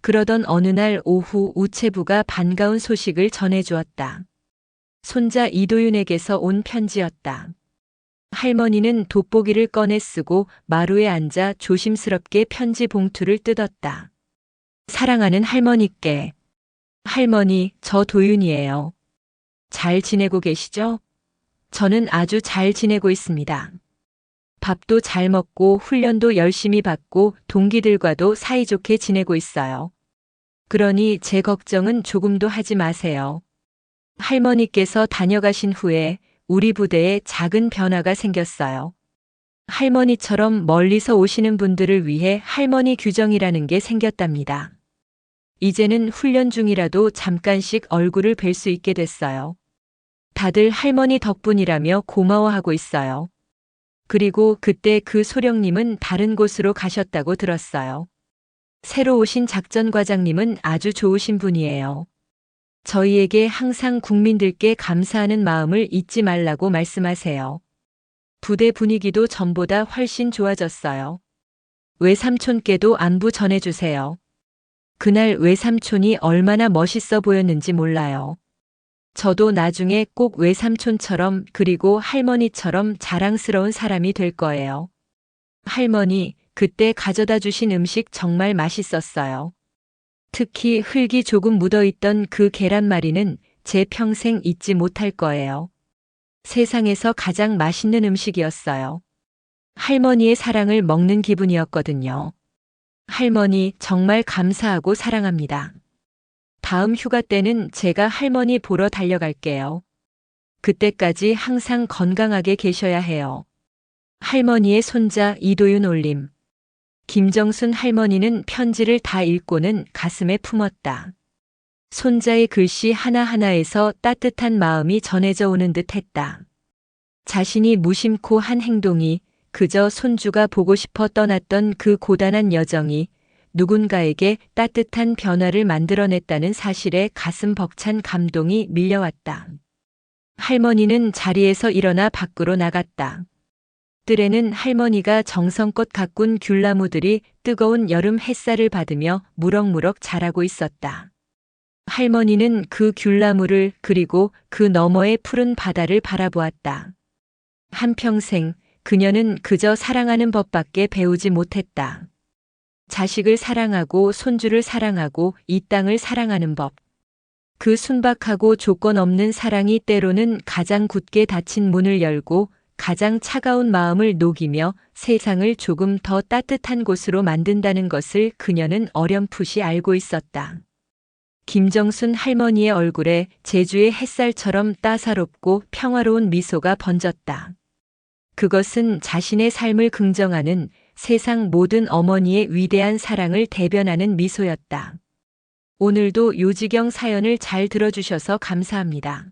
그러던 어느 날 오후 우체부가 반가운 소식을 전해주었다. 손자 이도윤에게서 온 편지였다. 할머니는 돋보기를 꺼내 쓰고 마루에 앉아 조심스럽게 편지 봉투를 뜯었다. 사랑하는 할머니께. 할머니, 저 도윤이에요. 잘 지내고 계시죠? 저는 아주 잘 지내고 있습니다. 밥도 잘 먹고 훈련도 열심히 받고 동기들과도 사이좋게 지내고 있어요. 그러니 제 걱정은 조금도 하지 마세요. 할머니께서 다녀가신 후에 우리 부대에 작은 변화가 생겼어요. 할머니처럼 멀리서 오시는 분들을 위해 할머니 규정이라는 게 생겼답니다. 이제는 훈련 중이라도 잠깐씩 얼굴을 뵐 수 있게 됐어요. 다들 할머니 덕분이라며 고마워하고 있어요. 그리고 그때 그 소령님은 다른 곳으로 가셨다고 들었어요. 새로 오신 작전과장님은 아주 좋으신 분이에요. 저희에게 항상 국민들께 감사하는 마음을 잊지 말라고 말씀하세요. 부대 분위기도 전보다 훨씬 좋아졌어요. 외삼촌께도 안부 전해주세요. 그날 외삼촌이 얼마나 멋있어 보였는지 몰라요. 저도 나중에 꼭 외삼촌처럼 그리고 할머니처럼 자랑스러운 사람이 될 거예요. 할머니, 그때 가져다 주신 음식 정말 맛있었어요. 특히 흙이 조금 묻어있던 그 계란말이는 제 평생 잊지 못할 거예요. 세상에서 가장 맛있는 음식이었어요. 할머니의 사랑을 먹는 기분이었거든요. 할머니 정말 감사하고 사랑합니다. 다음 휴가 때는 제가 할머니 보러 달려갈게요. 그때까지 항상 건강하게 계셔야 해요. 할머니의 손자 이도윤 올림. 김정순 할머니는 편지를 다 읽고는 가슴에 품었다. 손자의 글씨 하나하나에서 따뜻한 마음이 전해져 오는 듯 했다. 자신이 무심코 한 행동이 그저 손주가 보고 싶어 떠났던 그 고단한 여정이 누군가에게 따뜻한 변화를 만들어냈다는 사실에 가슴 벅찬 감동이 밀려왔다. 할머니는 자리에서 일어나 밖으로 나갔다. 뜰에는 할머니가 정성껏 가꾼 귤나무들이 뜨거운 여름 햇살을 받으며 무럭무럭 자라고 있었다. 할머니는 그 귤나무를 그리고 그 너머의 푸른 바다를 바라보았다. 한평생 그녀는 그저 사랑하는 법밖에 배우지 못했다. 자식을 사랑하고 손주를 사랑하고 이 땅을 사랑하는 법. 그 순박하고 조건 없는 사랑이 때로는 가장 굳게 닫힌 문을 열고 가장 차가운 마음을 녹이며 세상을 조금 더 따뜻한 곳으로 만든다는 것을 그녀는 어렴풋이 알고 있었다. 김정순 할머니의 얼굴에 제주의 햇살처럼 따사롭고 평화로운 미소가 번졌다. 그것은 자신의 삶을 긍정하는 세상 모든 어머니의 위대한 사랑을 대변하는 미소였다. 오늘도 요지경 사연을 잘 들어주셔서 감사합니다.